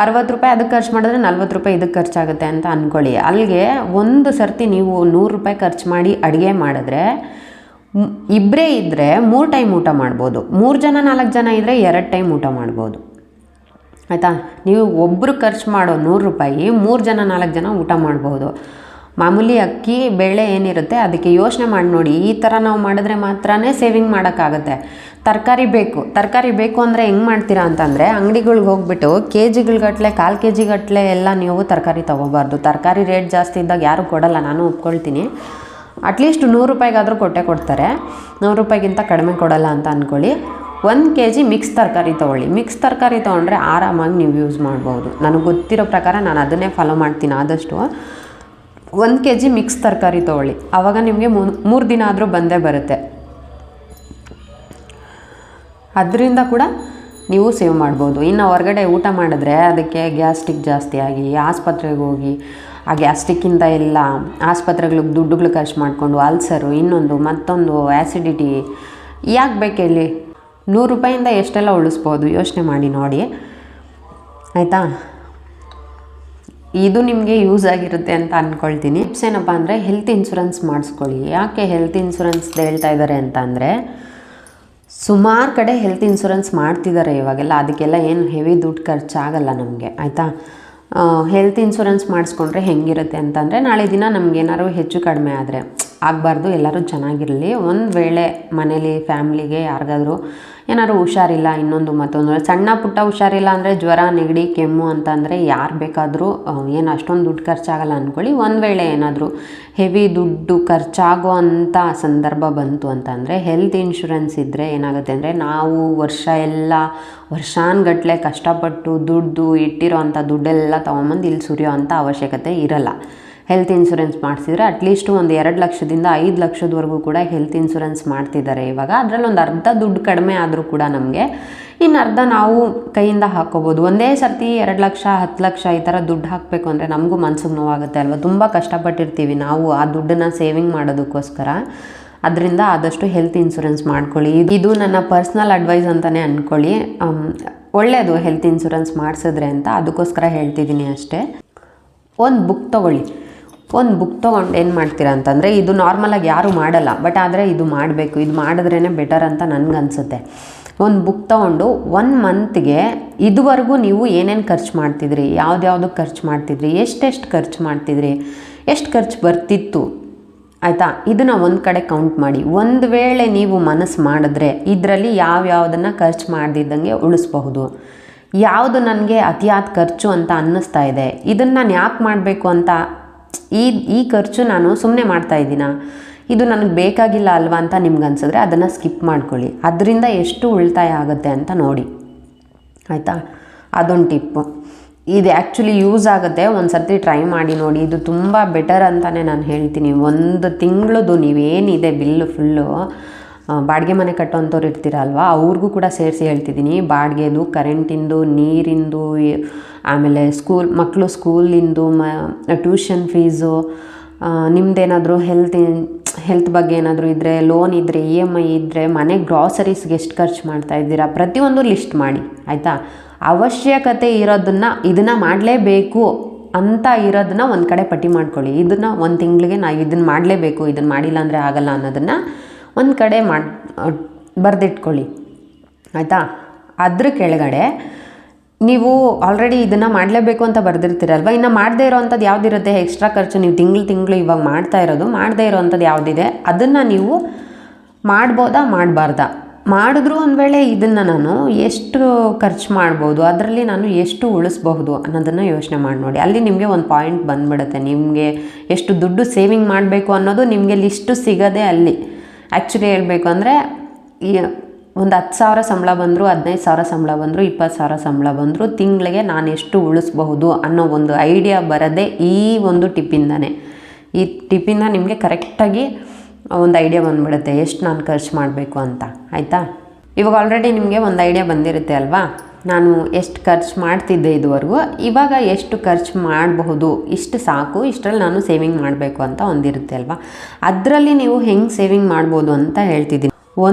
60 ರೂಪಾಯಿ ಅದಕ್ಕೆ ಖರ್ಚು ಮಾಡಿದ್ರೆ 40 ರೂಪಾಯಿ ಇದಕ್ಕೆ ಖರ್ಚಾಗುತ್ತೆ ಅಂತ ಅಂದ್ಕೊಳ್ಳಿ. ಅಲ್ಲಿಗೆ ಒಂದು ಸರ್ತಿ ನೀವು 100 ರೂಪಾಯಿ ಖರ್ಚು ಮಾಡಿ ಅಡುಗೆ ಮಾಡಿದ್ರೆ ಇಬ್ಬರೇ ಇದ್ದರೆ 3 ಟೈಮ್ ಊಟ ಮಾಡ್ಬೋದು. 3 ಜನ 4 ಜನ ಇದ್ದರೆ 2 ಟೈಮ್ ಊಟ ಮಾಡ್ಬೋದು, ಆಯಿತಾ? ನೀವು ಒಬ್ಬರು ಖರ್ಚು ಮಾಡೋ 100 ರೂಪಾಯಿ 3 ಜನ 4 ಜನ ಊಟ ಮಾಡ್ಬೋದು. ಮಾಮೂಲಿ ಅಕ್ಕಿ ಬೇಳೆ ಏನಿರುತ್ತೆ ಅದಕ್ಕೆ ಯೋಚನೆ ಮಾಡಿ ನೋಡಿ. ಈ ಥರ ನಾವು ಮಾಡಿದ್ರೆ ಮಾತ್ರ ಸೇವಿಂಗ್ ಮಾಡೋಕ್ಕಾಗುತ್ತೆ. ತರಕಾರಿ ಬೇಕು ಅಂದರೆ ಹೆಂಗೆ ಮಾಡ್ತೀರಾ ಅಂತಂದರೆ, ಅಂಗಡಿಗಳ್ಗೆ ಹೋಗ್ಬಿಟ್ಟು KGಗಟ್ಟಲೆ, 1/4 KG ಗಟ್ಟಲೆ ಎಲ್ಲ ನೀವು ತರಕಾರಿ ತೊಗೋಬಾರ್ದು. ತರಕಾರಿ ರೇಟ್ ಜಾಸ್ತಿ ಇದ್ದಾಗ ಯಾರೂ ಕೊಡಲ್ಲ, ನಾನು ಒಪ್ಕೊಳ್ತೀನಿ. ಅಟ್ಲೀಸ್ಟ್ 100 ರೂಪಾಯಿಗಾದರೂ ಕೊಡ್ತಾರೆ. 100 ರೂಪಾಯಿಗಿಂತ ಕಡಿಮೆ ಕೊಡಲ್ಲ ಅಂತ ಅಂದ್ಕೊಳ್ಳಿ. 1 KG ಮಿಕ್ಸ್ ತರಕಾರಿ ತೊಗೊಳ್ಳಿ. ಮಿಕ್ಸ್ ತರಕಾರಿ ತೊಗೊಂಡ್ರೆ ಆರಾಮಾಗಿ ನೀವು ಯೂಸ್ ಮಾಡ್ಬೋದು. ನನಗೆ ಗೊತ್ತಿರೋ ಪ್ರಕಾರ ನಾನು ಅದನ್ನೇ ಫಾಲೋ ಮಾಡ್ತೀನಿ. ಆದಷ್ಟು 1 KG ಮಿಕ್ಸ್ ತರಕಾರಿ ತೊಗೊಳ್ಳಿ. ಆವಾಗ ನಿಮಗೆ 3 ದಿನ ಆದರೂ ಬಂದೇ ಬರುತ್ತೆ. ಅದರಿಂದ ಕೂಡ ನೀವು ಸೇವ್ ಮಾಡ್ಬೋದು. ಇನ್ನು ಹೊರಗಡೆ ಊಟ ಮಾಡಿದ್ರೆ ಅದಕ್ಕೆ ಗ್ಯಾಸ್ಟ್ರಿಕ್ ಜಾಸ್ತಿ ಆಗಿ ಆಸ್ಪತ್ರೆಗೆ ಹೋಗಿ ಆ ಗ್ಯಾಸ್ಟ್ರಿಕ್ಕಿಂದ ಎಲ್ಲ ಆಸ್ಪತ್ರೆಗಳಿಗೆ ದುಡ್ಡುಗಳು ಖರ್ಚು ಮಾಡಿಕೊಂಡು ಅಲ್ಸರು, ಇನ್ನೊಂದು ಮತ್ತೊಂದು, ಆ್ಯಸಿಡಿಟಿ ಯಾಕೆ ಬೇಕಿಲ್ಲಿ? 100 ರೂಪಾಯಿಂದ ಎಷ್ಟೆಲ್ಲ ಉಳಿಸ್ಬೋದು ಯೋಚನೆ ಮಾಡಿ ನೋಡಿ, ಆಯಿತಾ? ಇದು ನಿಮಗೆ ಯೂಸ್ ಆಗಿರುತ್ತೆ ಅಂತ ಅಂದ್ಕೊಳ್ತೀನಿ. ಟಿಪ್ಸ್ ಏನಪ್ಪ ಅಂದರೆ, ಹೆಲ್ತ್ ಇನ್ಶೂರೆನ್ಸ್ ಮಾಡಿಸ್ಕೊಳ್ಳಿ. ಯಾಕೆ ಹೆಲ್ತ್ ಇನ್ಶೂರೆನ್ಸ್ ಹೇಳ್ತಾ ಇದ್ದಾರೆ ಅಂತ ಅಂದರೆ, ಸುಮಾರು ಕಡೆ ಹೆಲ್ತ್ ಇನ್ಶೂರೆನ್ಸ್ ಮಾಡ್ತಿದ್ದಾರೆ ಇವಾಗೆಲ್ಲ. ಅದಕ್ಕೆಲ್ಲ ಏನು ಹೆವಿ ದುಡ್ಡು ಖರ್ಚಾಗಲ್ಲ ನಮಗೆ, ಆಯಿತಾ? ಹೆಲ್ತ್ ಇನ್ಶೂರೆನ್ಸ್ ಮಾಡಿಸ್ಕೊಂಡ್ರೆ ಹೆಂಗಿರುತ್ತೆ ಅಂತಂದರೆ, ನಾಳೆ ದಿನ ನಮಗೇನಾದ್ರು ಹೆಚ್ಚು ಕಡಿಮೆ ಆದರೆ ಆಗಬಾರ್ದು, ಎಲ್ಲರೂ ಚೆನ್ನಾಗಿರಲಿ. ಒಂದು ವೇಳೆ ಮನೇಲಿ ಫ್ಯಾಮ್ಲಿಗೆ ಯಾರಿಗಾದ್ರೂ ಏನಾದ್ರು ಹುಷಾರಿಲ್ಲ, ಇನ್ನೊಂದು ಮತ್ತೊಂದು ಸಣ್ಣ ಪುಟ್ಟ ಹುಷಾರಿಲ್ಲ ಅಂದರೆ ಜ್ವರ, ನೆಗಡಿ, ಕೆಮ್ಮು ಅಂತಂದರೆ ಯಾರು ಬೇಕಾದರೂ ಏನು ಅಷ್ಟೊಂದು ದುಡ್ಡು ಖರ್ಚಾಗಲ್ಲ ಅಂದ್ಕೊಳ್ಳಿ. ಒಂದು ವೇಳೆ ಏನಾದರೂ ಹೆವಿ ದುಡ್ಡು ಖರ್ಚಾಗೋ ಅಂಥ ಸಂದರ್ಭ ಬಂತು ಅಂತಂದರೆ ಹೆಲ್ತ್ ಇನ್ಶೂರೆನ್ಸ್ ಇದ್ದರೆ ಏನಾಗುತ್ತೆ ಅಂದರೆ, ನಾವು ವರ್ಷಾನುಗಟ್ಟಲೆ ಕಷ್ಟಪಟ್ಟು ದುಡ್ಡು ಇಟ್ಟಿರೋ ಅಂಥ ದುಡ್ಡೆಲ್ಲ ತೊಗೊಂಬಂದು ಇಲ್ಲಿ ಸುರಿಯೋ ಅಂಥ ಅವಶ್ಯಕತೆ ಇರಲ್ಲ. ಹೆಲ್ತ್ ಇನ್ಶೂರೆನ್ಸ್ ಮಾಡಿಸಿದ್ರೆ ಅಟ್ಲೀಸ್ಟು ಒಂದು 2 ಲಕ್ಷದಿಂದ 5 ಲಕ್ಷದವರೆಗೂ ಕೂಡ ಹೆಲ್ತ್ ಇನ್ಶೂರೆನ್ಸ್ ಮಾಡ್ತಿದ್ದಾರೆ ಇವಾಗ. ಅದರಲ್ಲಿ ಒಂದು ಅರ್ಧ ದುಡ್ಡು ಕಡಿಮೆ ಆದರೂ ಕೂಡ ನಮಗೆ ಇನ್ನು ಅರ್ಧ ನಾವು ಕೈಯಿಂದ ಹಾಕ್ಕೋಬೋದು. ಒಂದೇ ಸರ್ತಿ 2 ಲಕ್ಷ 10 ಲಕ್ಷ ಈ ಥರ ದುಡ್ಡು ಹಾಕಬೇಕು ಅಂದರೆ ನಮಗೂ ಮನಸ್ಸಿಗೆ ನೋವಾಗುತ್ತೆ ಅಲ್ವ? ತುಂಬ ಕಷ್ಟಪಟ್ಟಿರ್ತೀವಿ ನಾವು ಆ ದುಡ್ಡನ್ನು ಸೇವಿಂಗ್ ಮಾಡೋದಕ್ಕೋಸ್ಕರ. ಅದರಿಂದ ಆದಷ್ಟು ಹೆಲ್ತ್ ಇನ್ಶೂರೆನ್ಸ್ ಮಾಡ್ಕೊಳ್ಳಿ. ಇದು ನನ್ನ ಪರ್ಸ್ನಲ್ ಅಡ್ವೈಸ್ ಅಂತಲೇ ಅಂದ್ಕೊಳ್ಳಿ. ಒಳ್ಳೆಯದು ಹೆಲ್ತ್ ಇನ್ಶೂರೆನ್ಸ್ ಮಾಡಿಸಿದ್ರೆ ಅಂತ, ಅದಕ್ಕೋಸ್ಕರ ಹೇಳ್ತಿದ್ದೀನಿ ಅಷ್ಟೇ. ಒಂದು ಬುಕ್ ತೊಗೊಳ್ಳಿ. ಒಂದು ಬುಕ್ ತೊಗೊಂಡು ಏನು ಮಾಡ್ತೀರಾ ಅಂತಂದರೆ, ಇದು ನಾರ್ಮಲಾಗಿ ಯಾರೂ ಮಾಡಲ್ಲ, ಬಟ್ ಆದರೆ ಇದು ಮಾಡಬೇಕು, ಇದು ಮಾಡಿದ್ರೇ ಬೆಟರ್ ಅಂತ ನನಗನ್ಸುತ್ತೆ. ಒಂದು ಬುಕ್ ತೊಗೊಂಡು 1 ಮಂತ್ಗೆ ಇದುವರೆಗೂ ನೀವು ಏನೇನು ಖರ್ಚು ಮಾಡ್ತಿದ್ರಿ, ಯಾವುದ್ಯಾವುದಕ್ಕೆ ಖರ್ಚು ಮಾಡ್ತಿದ್ರಿ, ಎಷ್ಟೆಷ್ಟು ಖರ್ಚು ಮಾಡ್ತಿದ್ರಿ, ಎಷ್ಟು ಖರ್ಚು ಬರ್ತಿತ್ತು, ಆಯಿತಾ? ಇದನ್ನು ಒಂದು ಕಡೆ ಕೌಂಟ್ ಮಾಡಿ. ಒಂದು ವೇಳೆ ನೀವು ಮನಸ್ಸು ಮಾಡಿದ್ರೆ ಇದರಲ್ಲಿ ಯಾವ್ಯಾವುದನ್ನು ಖರ್ಚು ಮಾಡ್ದಿದ್ದಂಗೆ ಉಳಿಸ್ಬಹುದು. ಯಾವುದು ನನಗೆ ಅತಿಯಾದ ಖರ್ಚು ಅಂತ ಅನ್ನಿಸ್ತಾ ಇದೆ, ಇದನ್ನು ನಾನು ಯಾಕೆ ಮಾಡಬೇಕು ಅಂತ, ಈ ಖರ್ಚು ನಾನು ಸುಮ್ಮನೆ ಮಾಡ್ತಾಯಿದ್ದೀನ, ಇದು ನನಗೆ ಬೇಕಾಗಿಲ್ಲ ಅಲ್ವಾ ಅಂತ ನಿಮ್ಗೆ ಅನ್ಸಿದ್ರೆ ಅದನ್ನು ಸ್ಕಿಪ್ ಮಾಡ್ಕೊಳ್ಳಿ. ಅದರಿಂದ ಎಷ್ಟು ಉಳಿತಾಯ ಆಗುತ್ತೆ ಅಂತ ನೋಡಿ, ಆಯಿತಾ? ಅದೊಂದು ಟಿಪ್ಪು. ಇದು ಆ್ಯಕ್ಚುಲಿ ಯೂಸ್ ಆಗುತ್ತೆ. ಒಂದು ಸರ್ತಿ ಟ್ರೈ ಮಾಡಿ ನೋಡಿ. ಇದು ತುಂಬ ಬೆಟರ್ ಅಂತಲೇ ನಾನು ಹೇಳ್ತೀನಿ. 1 ತಿಂಗಳದು ನೀವೇನಿದೆ ಬಿಲ್ಲು ಫುಲ್ಲು ಬಾಡಿಗೆ ಮನೆ ಕಟ್ಟೋಂಥವ್ರು ಇರ್ತೀರಲ್ವ, ಅವ್ರಿಗೂ ಕೂಡ ಸೇರಿಸಿ ಹೇಳ್ತಿದ್ದೀನಿ. ಬಾಡಿಗೆದು, ಕರೆಂಟಿಂದು, ನೀರಿಂದು, ಆಮೇಲೆ ಮಕ್ಕಳು ಸ್ಕೂಲಿಂದು, ಟ್ಯೂಷನ್ ಫೀಸು, ನಿಮ್ಮದೇನಾದರೂ ಹೆಲ್ತ್ ಬಗ್ಗೆ ಏನಾದರೂ ಇದ್ದರೆ, ಲೋನ್ ಇದ್ದರೆ, EMI ಇದ್ದರೆ, ಮನೆ ಗ್ರಾಸರೀಸ್ಗೆ ಎಷ್ಟು ಖರ್ಚು ಮಾಡ್ತಾಯಿದ್ದೀರಾ, ಪ್ರತಿಯೊಂದು ಲಿಸ್ಟ್ ಮಾಡಿ ಆಯಿತಾ. ಅವಶ್ಯಕತೆ ಇದನ್ನು ಮಾಡಲೇಬೇಕು ಅಂತ ಇರೋದನ್ನ ಒಂದು ಕಡೆ ಪಟ್ಟಿ ಮಾಡ್ಕೊಳ್ಳಿ. ಇದನ್ನು ಒಂದು ತಿಂಗಳಿಗೆ ನಾವು ಇದನ್ನು ಮಾಡಲೇಬೇಕು, ಇದನ್ನು ಮಾಡಿಲ್ಲ ಅಂದರೆ ಆಗಲ್ಲ ಅನ್ನೋದನ್ನು ಒಂದು ಕಡೆ ಬರೆದಿಟ್ಕೊಳ್ಳಿ ಆಯಿತಾ. ಅದ್ರ ಕೆಳಗಡೆ ನೀವು ಆಲ್ರೆಡಿ ಇದನ್ನು ಮಾಡಲೇಬೇಕು ಅಂತ ಬರೆದಿರ್ತೀರಲ್ವ, ಇನ್ನು ಮಾಡದೇ ಇರೋವಂಥದ್ದು ಯಾವುದಿರುತ್ತೆ ಎಕ್ಸ್ಟ್ರಾ ಖರ್ಚು, ನೀವು ತಿಂಗಳು ಇವಾಗ ಮಾಡದೇ ಇರೋವಂಥದ್ದು ಯಾವುದಿದೆ ಅದನ್ನು ನೀವು ಮಾಡ್ಬೋದಾ ಮಾಡಬಾರ್ದಾ, ಮಾಡಿದ್ರೂ ಒಂದು ವೇಳೆ ಇದನ್ನು ನಾನು ಎಷ್ಟು ಖರ್ಚು ಮಾಡ್ಬೋದು, ಅದರಲ್ಲಿ ನಾನು ಎಷ್ಟು ಉಳಿಸ್ಬಹುದು ಅನ್ನೋದನ್ನು ಯೋಚನೆ ಮಾಡಿ ನೋಡಿ. ಅಲ್ಲಿ ನಿಮಗೆ ಒಂದು ಪಾಯಿಂಟ್ ಬಂದುಬಿಡುತ್ತೆ. ನಿಮಗೆ ಎಷ್ಟು ದುಡ್ಡು ಸೇವಿಂಗ್ ಮಾಡಬೇಕು ಅನ್ನೋದು ನಿಮಗೆ ಲಿಸ್ಟು ಸಿಗೋದೇ ಅಲ್ಲಿ. ಆ್ಯಕ್ಚುಲಿ ಹೇಳಬೇಕು ಅಂದರೆ ಒಂದು 10,000 ಸಂಬಳ ಬಂದರೂ, 15,000 ಸಂಬಳ ಬಂದರೂ, 20,000 ಸಂಬಳ ಬಂದರೂ ತಿಂಗಳಿಗೆ ನಾನು ಎಷ್ಟು ಉಳಿಸ್ಬಹುದು ಅನ್ನೋ ಒಂದು ಐಡಿಯಾ ಬರೋದೇ ಈ ಒಂದು ಟಿಪ್ಪಿಂದನೇ. ಈ ಟಿಪ್ಪಿಂದ ನಿಮಗೆ ಕರೆಕ್ಟಾಗಿ ಒಂದು ಐಡಿಯಾ ಬಂದುಬಿಡುತ್ತೆ ಎಷ್ಟು ನಾನು ಖರ್ಚು ಮಾಡಬೇಕು ಅಂತ ಆಯಿತಾ. ಇವಾಗ ಆಲ್ರೆಡಿ ನಿಮಗೆ ಒಂದು ಐಡಿಯಾ ಬಂದಿರುತ್ತೆ ಅಲ್ವಾ, ನಾನು ಎಷ್ಟು ಖರ್ಚು ಮಾಡ್ತಿದ್ದೆ ಇದುವರೆಗೂ, ಇವಾಗ ಎಷ್ಟು ಖರ್ಚು ಮಾಡಬಹುದು, ಇಷ್ಟು ಸಾಕು, ಇಷ್ಟರಲ್ಲಿ ನಾನು ಸೇವಿಂಗ್ ಮಾಡಬೇಕು ಅಂತ ಒಂದಿರುತ್ತೆ ಅಲ್ವಾ. ಅದರಲ್ಲಿ ನೀವು ಹೆಂಗೆ ಸೇವಿಂಗ್ ಮಾಡ್ಬೋದು ಅಂತ ಹೇಳ್ತಿದ್ದೀನಿ.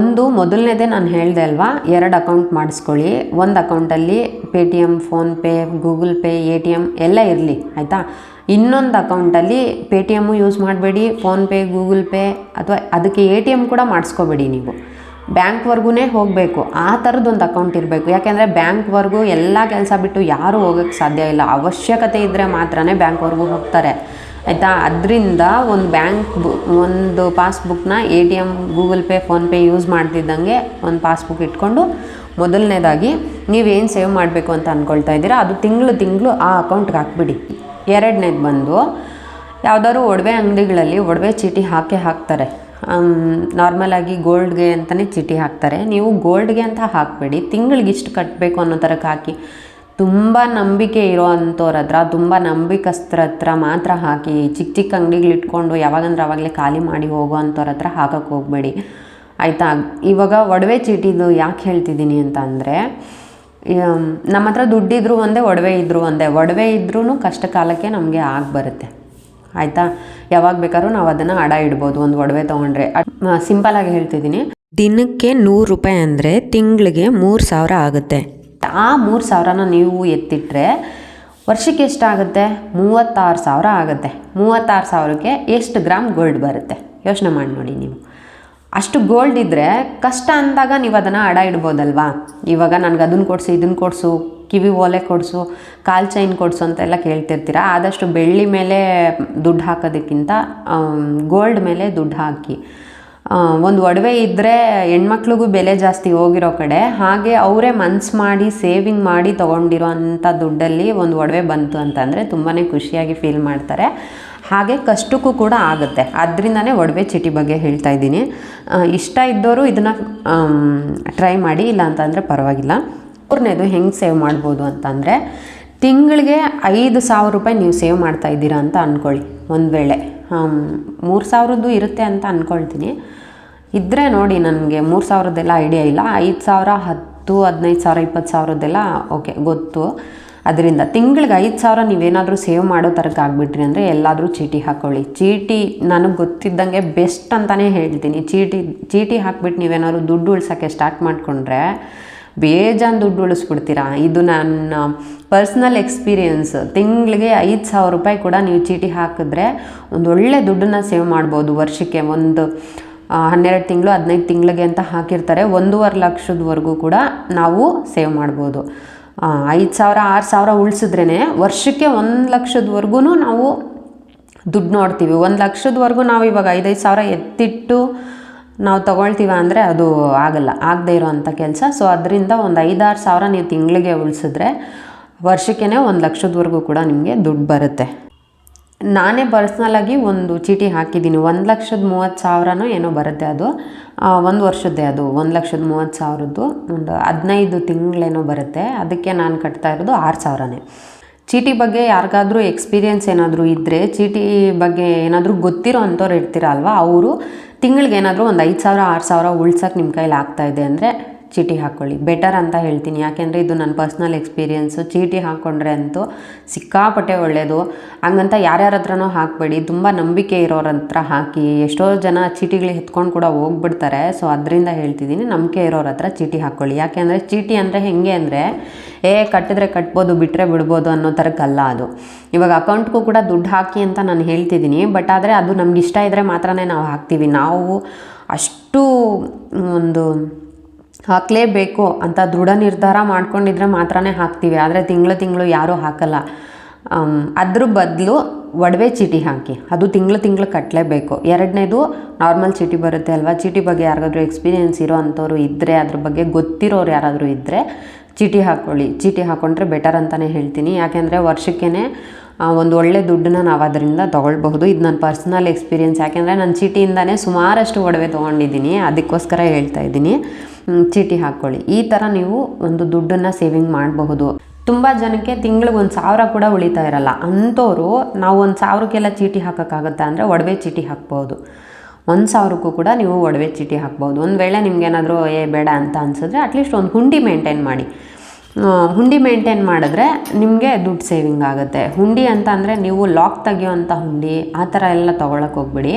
ಮೊದಲನೇದೇ ನಾನು ಹೇಳಿದೆ ಅಲ್ವಾ, 2 ಅಕೌಂಟ್ ಮಾಡಿಸ್ಕೊಳ್ಳಿ. ಒಂದು ಅಕೌಂಟಲ್ಲಿ Paytm, PhonePe, Google pay, ATM ಎಲ್ಲ ಇರಲಿ ಆಯಿತಾ. ಇನ್ನೊಂದು ಅಕೌಂಟಲ್ಲಿ Paytm ಯೂಸ್ ಮಾಡಬೇಡಿ, ಫೋನ್ಪೇ, ಗೂಗಲ್ ಪೇ ಅಥವಾ ಅದಕ್ಕೆ ATM ಕೂಡ ಮಾಡಿಸ್ಕೋಬೇಡಿ. ನೀವು ಬ್ಯಾಂಕ್ವರೆಗೂ ಹೋಗಬೇಕು, ಆ ಥರದ್ದೊಂದು ಅಕೌಂಟ್ ಇರಬೇಕು. ಯಾಕೆಂದರೆ ಬ್ಯಾಂಕ್ವರೆಗೂ ಎಲ್ಲ ಕೆಲಸ ಬಿಟ್ಟು ಯಾರೂ ಹೋಗೋಕ್ಕೆ ಸಾಧ್ಯ ಇಲ್ಲ. ಅವಶ್ಯಕತೆ ಇದ್ದರೆ ಮಾತ್ರನೇ ಬ್ಯಾಂಕ್ವರೆಗೂ ಹೋಗ್ತಾರೆ ಆಯಿತಾ. ಅದರಿಂದ ಒಂದು ಪಾಸ್ಬುಕ್ನ ATM, Google Pay, PhonePe use ಮಾಡ್ತಿದ್ದಂಗೆ ಒಂದು ಪಾಸ್ಬುಕ್ ಇಟ್ಕೊಂಡು, ಮೊದಲನೇದಾಗಿ ನೀವೇನು ಸೇವ್ ಮಾಡಬೇಕು ಅಂತ ಅಂದ್ಕೊಳ್ತಾ ಇದ್ದೀರಾ ಅದು ತಿಂಗಳು ಆ ಅಕೌಂಟ್ಗೆ ಹಾಕ್ಬಿಡಿ. ಎರಡನೇದು ಬಂದು ಯಾವುದಾದ್ರು ಒಡವೆ ಅಂಗಡಿಗಳಲ್ಲಿ ಒಡವೆ ಚೀಟಿ ಹಾಕ್ತಾರೆ. ನಾರ್ಮಲಾಗಿ ಗೋಲ್ಡ್ಗೆ ಅಂತಲೇ ಚೀಟಿ ಹಾಕ್ತಾರೆ. ನೀವು ಗೋಲ್ಡ್ಗೆ ಅಂತ ಹಾಕಬೇಡಿ, ತಿಂಗಳಿಗೆ ಇಷ್ಟು ಕಟ್ಟಬೇಕು ಅನ್ನೋ ಥರಕ್ಕೆ ಹಾಕಿ. ತುಂಬ ನಂಬಿಕೆ ಇರೋ ಅಂಥವ್ರ ಹತ್ರ, ತುಂಬ ನಂಬಿಕಸ್ತರ ಹತ್ರ ಮಾತ್ರ ಹಾಕಿ. ಚಿಕ್ಕ ಅಂಗಡಿಗಳಿಟ್ಕೊಂಡು ಯಾವಾಗಂದ್ರೆ ಆವಾಗಲೇ ಖಾಲಿ ಮಾಡಿ ಹೋಗೋ ಅಂಥವ್ರ ಹತ್ರ ಹಾಕೋಕ್ಕೆ ಹೋಗಬೇಡಿ ಆಯಿತಾ. ಇವಾಗ ಒಡವೆ ಚೀಟಿದು ಯಾಕೆ ಹೇಳ್ತಿದ್ದೀನಿ ಅಂತ ಅಂದರೆ, ನಮ್ಮ ಹತ್ರ ದುಡ್ಡಿದ್ರು ಒಂದೇ, ಒಡವೆ ಇದ್ರೂ ಕಷ್ಟ ಕಾಲಕ್ಕೆ ನಮಗೆ ಬರುತ್ತೆ ಆಯಿತಾ. ಯಾವಾಗ ಬೇಕಾದ್ರೂ ನಾವು ಅದನ್ನು ಅಡ ಇಡ್ಬೋದು. ಒಂದು ಒಡವೆ ತೊಗೊಂಡ್ರೆ ಸಿಂಪಲಾಗಿ ಹೇಳ್ತಿದ್ದೀನಿ, ದಿನಕ್ಕೆ 100 ರೂಪಾಯಿ ಅಂದರೆ ತಿಂಗಳಿಗೆ 3,000 ಆಗುತ್ತೆ. ಆ 3,000ನ ನೀವು ಎತ್ತಿಟ್ರೆ ವರ್ಷಕ್ಕೆ ಎಷ್ಟಾಗುತ್ತೆ? 36,000 ಆಗುತ್ತೆ. 36,000ಕ್ಕೆ ಎಷ್ಟು ಗ್ರಾಮ್ ಗೋಲ್ಡ್ ಬರುತ್ತೆ ಯೋಚನೆ ಮಾಡಿ ನೋಡಿ ನೀವು. ಅಷ್ಟು ಗೋಲ್ಡ್ ಇದ್ದರೆ ಕಷ್ಟ ಅಂದಾಗ ನೀವು ಅದನ್ನು ಅಡ ಇಡ್ಬೋದಲ್ವಾ. ಇವಾಗ ನನಗೆ ಅದನ್ನು ಕೊಡಿಸು, ಇದನ್ನು ಕೊಡಿಸು, ಕಿವಿ ಓಲೆ ಕೊಡಿಸು, ಕಾಲು ಚೈನ್ ಕೊಡಿಸು ಅಂತೆಲ್ಲ ಕೇಳ್ತಿರ್ತೀರ. ಆದಷ್ಟು ಬೆಳ್ಳಿ ಮೇಲೆ ದುಡ್ಡು ಹಾಕೋದಕ್ಕಿಂತ ಗೋಲ್ಡ್ ಮೇಲೆ ದುಡ್ಡು ಹಾಕಿ. ಒಂದು ಒಡವೆ ಇದ್ದರೆ ಹೆಣ್ಮಕ್ಳಿಗೂ ಬೆಲೆ ಜಾಸ್ತಿ ಹೋಗಿರೋ ಕಡೆ, ಹಾಗೆ ಅವರೇ ಮನ್ಸು ಮಾಡಿ ಸೇವಿಂಗ್ ಮಾಡಿ ತೊಗೊಂಡಿರೋ ಅಂಥ ದುಡ್ಡಲ್ಲಿ ಒಂದು ಒಡವೆ ಬಂತು ಅಂತಂದರೆ ತುಂಬಾ ಖುಷಿಯಾಗಿ ಫೀಲ್ ಮಾಡ್ತಾರೆ. ಹಾಗೆ ಕಷ್ಟಕ್ಕೂ ಕೂಡ ಆಗುತ್ತೆ. ಅದರಿಂದನೇ ಒಡವೆ ಚೀಟಿ ಬಗ್ಗೆ ಹೇಳ್ತಾ ಇದ್ದೀನಿ. ಇಷ್ಟ ಇದ್ದವರು ಇದನ್ನು ಟ್ರೈ ಮಾಡಿ, ಇಲ್ಲ ಅಂತಂದರೆ ಪರವಾಗಿಲ್ಲ. ಮೂರನೇದು ಹೆಂಗೆ ಸೇವ್ ಮಾಡ್ಬೋದು ಅಂತಂದರೆ, ತಿಂಗಳಿಗೆ 5,000 ರೂಪಾಯಿ ನೀವು ಸೇವ್ ಮಾಡ್ತಾ ಇದ್ದೀರಾ ಅಂತ ಅಂದ್ಕೊಳ್ಳಿ. ಒಂದು ವೇಳೆ 3,000 ಇರುತ್ತೆ ಅಂತ ಅಂದ್ಕೊಳ್ತೀನಿ. ಇದ್ದರೆ ನೋಡಿ, ನನಗೆ 3,000 ಐಡಿಯಾ ಇಲ್ಲ. 5,000, 10,000, 15,000, 20,000 ಓಕೆ ಗೊತ್ತು. ಅದರಿಂದ ತಿಂಗಳಿಗೆ 5,000 ನೀವೇನಾದರೂ ಸೇವ್ ಮಾಡೋ ಥರಕ್ಕೆ ಆಗಿಬಿಟ್ರಿ ಅಂದರೆ ಎಲ್ಲಾದರೂ ಚೀಟಿ ಹಾಕ್ಕೊಳ್ಳಿ. ಚೀಟಿ ನನಗೆ ಗೊತ್ತಿದ್ದಂಗೆ ಬೆಸ್ಟ್ ಅಂತಲೇ ಹೇಳ್ತೀನಿ. ಚೀಟಿ ಹಾಕ್ಬಿಟ್ಟು ನೀವೇನಾದ್ರು ದುಡ್ಡು ಉಳ್ಸೋಕ್ಕೆ ಸ್ಟಾರ್ಟ್ ಮಾಡಿಕೊಂಡ್ರೆ ಬೇಜಾನ್ ದುಡ್ಡು ಉಳಿಸ್ಬಿಡ್ತೀರಾ. ಇದು ನನ್ನ ಪರ್ಸ್ನಲ್ ಎಕ್ಸ್ಪೀರಿಯೆನ್ಸ್. ತಿಂಗಳಿಗೆ 5,000 ರೂಪಾಯಿ ಕೂಡ ನೀವು ಚೀಟಿ ಹಾಕಿದ್ರೆ ಒಂದೊಳ್ಳೆ ದುಡ್ಡನ್ನು ಸೇವ್ ಮಾಡ್ಬೋದು. ವರ್ಷಕ್ಕೆ ಒಂದು 12 ತಿಂಗಳು 15 ತಿಂಗಳಿಗೆ ಅಂತ ಹಾಕಿರ್ತಾರೆ. 1.5 ಲಕ್ಷದವರೆಗೂ ಕೂಡ ನಾವು ಸೇವ್ ಮಾಡ್ಬೋದು. 5,000 6,000 ಉಳಿಸಿದ್ರೇ ವರ್ಷಕ್ಕೆ 1 ಲಕ್ಷದವರೆಗೂ ನಾವು ದುಡ್ಡು ನೋಡ್ತೀವಿ. 1 ಲಕ್ಷದವರೆಗೂ ನಾವು ಇವಾಗ 5,000 ಎತ್ತಿಟ್ಟು ನಾವು ತೊಗೊಳ್ತೀವ ಅಂದರೆ ಅದು ಆಗದೇ ಇರೋವಂಥ ಕೆಲಸ. ಸೊ ಅದರಿಂದ ಒಂದು 5-6 ಸಾವಿರ ನೀವು ತಿಂಗಳಿಗೆ ಉಳಿಸಿದ್ರೆ ವರ್ಷಕ್ಕೇ 1 ಲಕ್ಷದವರೆಗೂ ಕೂಡ ನಿಮಗೆ ದುಡ್ಡು ಬರುತ್ತೆ. ನಾನೇ ಪರ್ಸ್ನಲಾಗಿ ಒಂದು ಚೀಟಿ ಹಾಕಿದ್ದೀನಿ. 1,30,000 ಏನೋ ಬರುತ್ತೆ. ಅದು 1 ವರ್ಷದ್ದೇ. ಅದು 1,30,000 ಒಂದು 15 ತಿಂಗಳೇನೋ ಬರುತ್ತೆ. ಅದಕ್ಕೆ ನಾನು ಕಟ್ತಾ ಇರೋದು 6,000. ಚೀಟಿ ಬಗ್ಗೆ ಯಾರಿಗಾದ್ರೂ ಎಕ್ಸ್ಪೀರಿಯೆನ್ಸ್ ಏನಾದರೂ ಇದ್ದರೆ, ಚೀಟಿ ಬಗ್ಗೆ ಏನಾದರೂ ಗೊತ್ತಿರೋ ಅಂಥವ್ರು ಇರ್ತೀರಲ್ವ, ಅವರು ತಿಂಗಳಿಗೆ ಏನಾದರೂ ಒಂದು 5,000 6,000 ಉಳ್ಸೋಕ್ಕೆ ನಿಮ್ಮ ಕೈಲಿ ಆಗ್ತಾಯಿದೆ ಅಂದರೆ ಚೀಟಿ ಹಾಕ್ಕೊಳ್ಳಿ, ಬೆಟರ್ ಅಂತ ಹೇಳ್ತೀನಿ. ಯಾಕೆಂದರೆ ಇದು ನನ್ನ ಪರ್ಸ್ನಲ್ ಎಕ್ಸ್ಪೀರಿಯೆನ್ಸು. ಚೀಟಿ ಹಾಕ್ಕೊಂಡ್ರೆ ಅಂತೂ ಸಿಕ್ಕಾಪಟ್ಟೆ ಒಳ್ಳೆಯದು. ಹಂಗಂತ ಯಾರ್ಯಾರ ಹತ್ರನೂ ಹಾಕಬೇಡಿ, ತುಂಬ ನಂಬಿಕೆ ಇರೋರ ಹತ್ರ ಹಾಕಿ. ಎಷ್ಟೋ ಜನ ಚೀಟಿಗಳಿಗೆ ಎತ್ಕೊಂಡು ಕೂಡ ಹೋಗ್ಬಿಡ್ತಾರೆ. ಸೊ ಅದರಿಂದ ಹೇಳ್ತಿದ್ದೀನಿ, ನಂಬಿಕೆ ಇರೋರ ಹತ್ರ ಚೀಟಿ ಹಾಕ್ಕೊಳ್ಳಿ. ಯಾಕೆಂದರೆ ಚೀಟಿ ಅಂದರೆ ಹೆಂಗೆ ಅಂದರೆ, ಕಟ್ಟಿದ್ರೆ ಕಟ್ಬೋದು, ಬಿಟ್ಟರೆ ಬಿಡ್ಬೋದು ಅನ್ನೋ ಥರಕ್ಕಲ್ಲ ಅದು. ಇವಾಗ ಅಕೌಂಟ್ಗೂ ಕೂಡ ದುಡ್ಡು ಹಾಕಿ ಅಂತ ನಾನು ಹೇಳ್ತಿದ್ದೀನಿ, ಬಟ್ ಆದರೆ ಅದು ನಮ್ಗೆ ಇಷ್ಟ ಇದ್ದರೆ ಮಾತ್ರನೇ ನಾವು ಹಾಕ್ತೀವಿ. ನಾವು ಅಷ್ಟು ಒಂದು ಹಾಕಲೇಬೇಕು ಅಂತ ದೃಢ ನಿರ್ಧಾರ ಮಾಡ್ಕೊಂಡಿದ್ರೆ ಮಾತ್ರನೇ ಹಾಕ್ತೀವಿ. ಆದರೆ ತಿಂಗಳು ಯಾರೂ ಹಾಕಲ್ಲ. ಅದ್ರ ಬದಲು ಒಡವೆ ಚೀಟಿ ಹಾಕಿ, ಅದು ತಿಂಗಳು ಕಟ್ಟಲೇಬೇಕು. ಎರಡನೇದು ನಾರ್ಮಲ್ ಚೀಟಿ ಬರುತ್ತೆ ಅಲ್ವಾ, ಚೀಟಿ ಬಗ್ಗೆ ಯಾರಿಗಾದ್ರೂ ಎಕ್ಸ್ಪೀರಿಯೆನ್ಸ್ ಇರೋ ಅಂಥವ್ರು ಇದ್ದರೆ, ಅದ್ರ ಬಗ್ಗೆ ಗೊತ್ತಿರೋರು ಯಾರಾದರೂ ಇದ್ದರೆ ಚೀಟಿ ಹಾಕ್ಕೊಳ್ಳಿ. ಚೀಟಿ ಹಾಕ್ಕೊಂಡ್ರೆ ಬೆಟರ್ ಅಂತಲೇ ಹೇಳ್ತೀನಿ. ಯಾಕೆಂದರೆ ವರ್ಷಕ್ಕೇ ಒಂದು ಒಳ್ಳೆ ದುಡ್ಡನ್ನ ನಾವು ಅದರಿಂದ ತೊಗೊಳ್ಬಹುದು. ಇದು ನನ್ನ ಪರ್ಸ್ನಲ್ ಎಕ್ಸ್ಪೀರಿಯೆನ್ಸ್. ಯಾಕೆಂದರೆ ನಾನು ಚೀಟಿಯಿಂದನೇ ಸುಮಾರಷ್ಟು ಒಡವೆ ತೊಗೊಂಡಿದ್ದೀನಿ, ಅದಕ್ಕೋಸ್ಕರ ಹೇಳ್ತಾ ಇದ್ದೀನಿ. ಚೀಟಿ ಹಾಕ್ಕೊಳ್ಳಿ. ಈ ಥರ ನೀವು ಒಂದು ದುಡ್ಡನ್ನು ಸೇವಿಂಗ್ ಮಾಡಬಹುದು. ತುಂಬ ಜನಕ್ಕೆ ತಿಂಗಳಿಗೆ 1,000 ಕೂಡ ಉಳಿತಾ ಇರಲ್ಲ. ಅಂಥವ್ರು ನಾವು 1,000ಕ್ಕೆಲ್ಲ ಚೀಟಿ ಹಾಕೋಕ್ಕಾಗುತ್ತಾ ಅಂದರೆ ಒಡವೆ ಚೀಟಿ ಹಾಕ್ಬೋದು. 1,000ಕ್ಕೂ ಕೂಡ ನೀವು ಒಡವೆ ಚೀಟಿ ಹಾಕ್ಬೋದು. ಒಂದು ವೇಳೆ ನಿಮಗೇನಾದರೂ ಬೇಡ ಅಂತ ಅನಿಸಿದ್ರೆ ಅಟ್ಲೀಸ್ಟ್ ಒಂದು ಹುಂಡಿ ಮೇಂಟೈನ್ ಮಾಡಿ. ಹುಂಡಿ ಮೇಂಟೈನ್ ಮಾಡಿದ್ರೆ ನಿಮಗೆ ದುಡ್ಡು ಸೇವಿಂಗ್ ಆಗುತ್ತೆ. ಹುಂಡಿ ಅಂತ ಅಂದರೆ ನೀವು ಲಾಕ್ ತೆಗಿಯೋವಂಥ ಹುಂಡಿ ಆ ಥರ ಎಲ್ಲ ತೊಗೊಳಕ್ಕೆ ಹೋಗ್ಬಿಡಿ.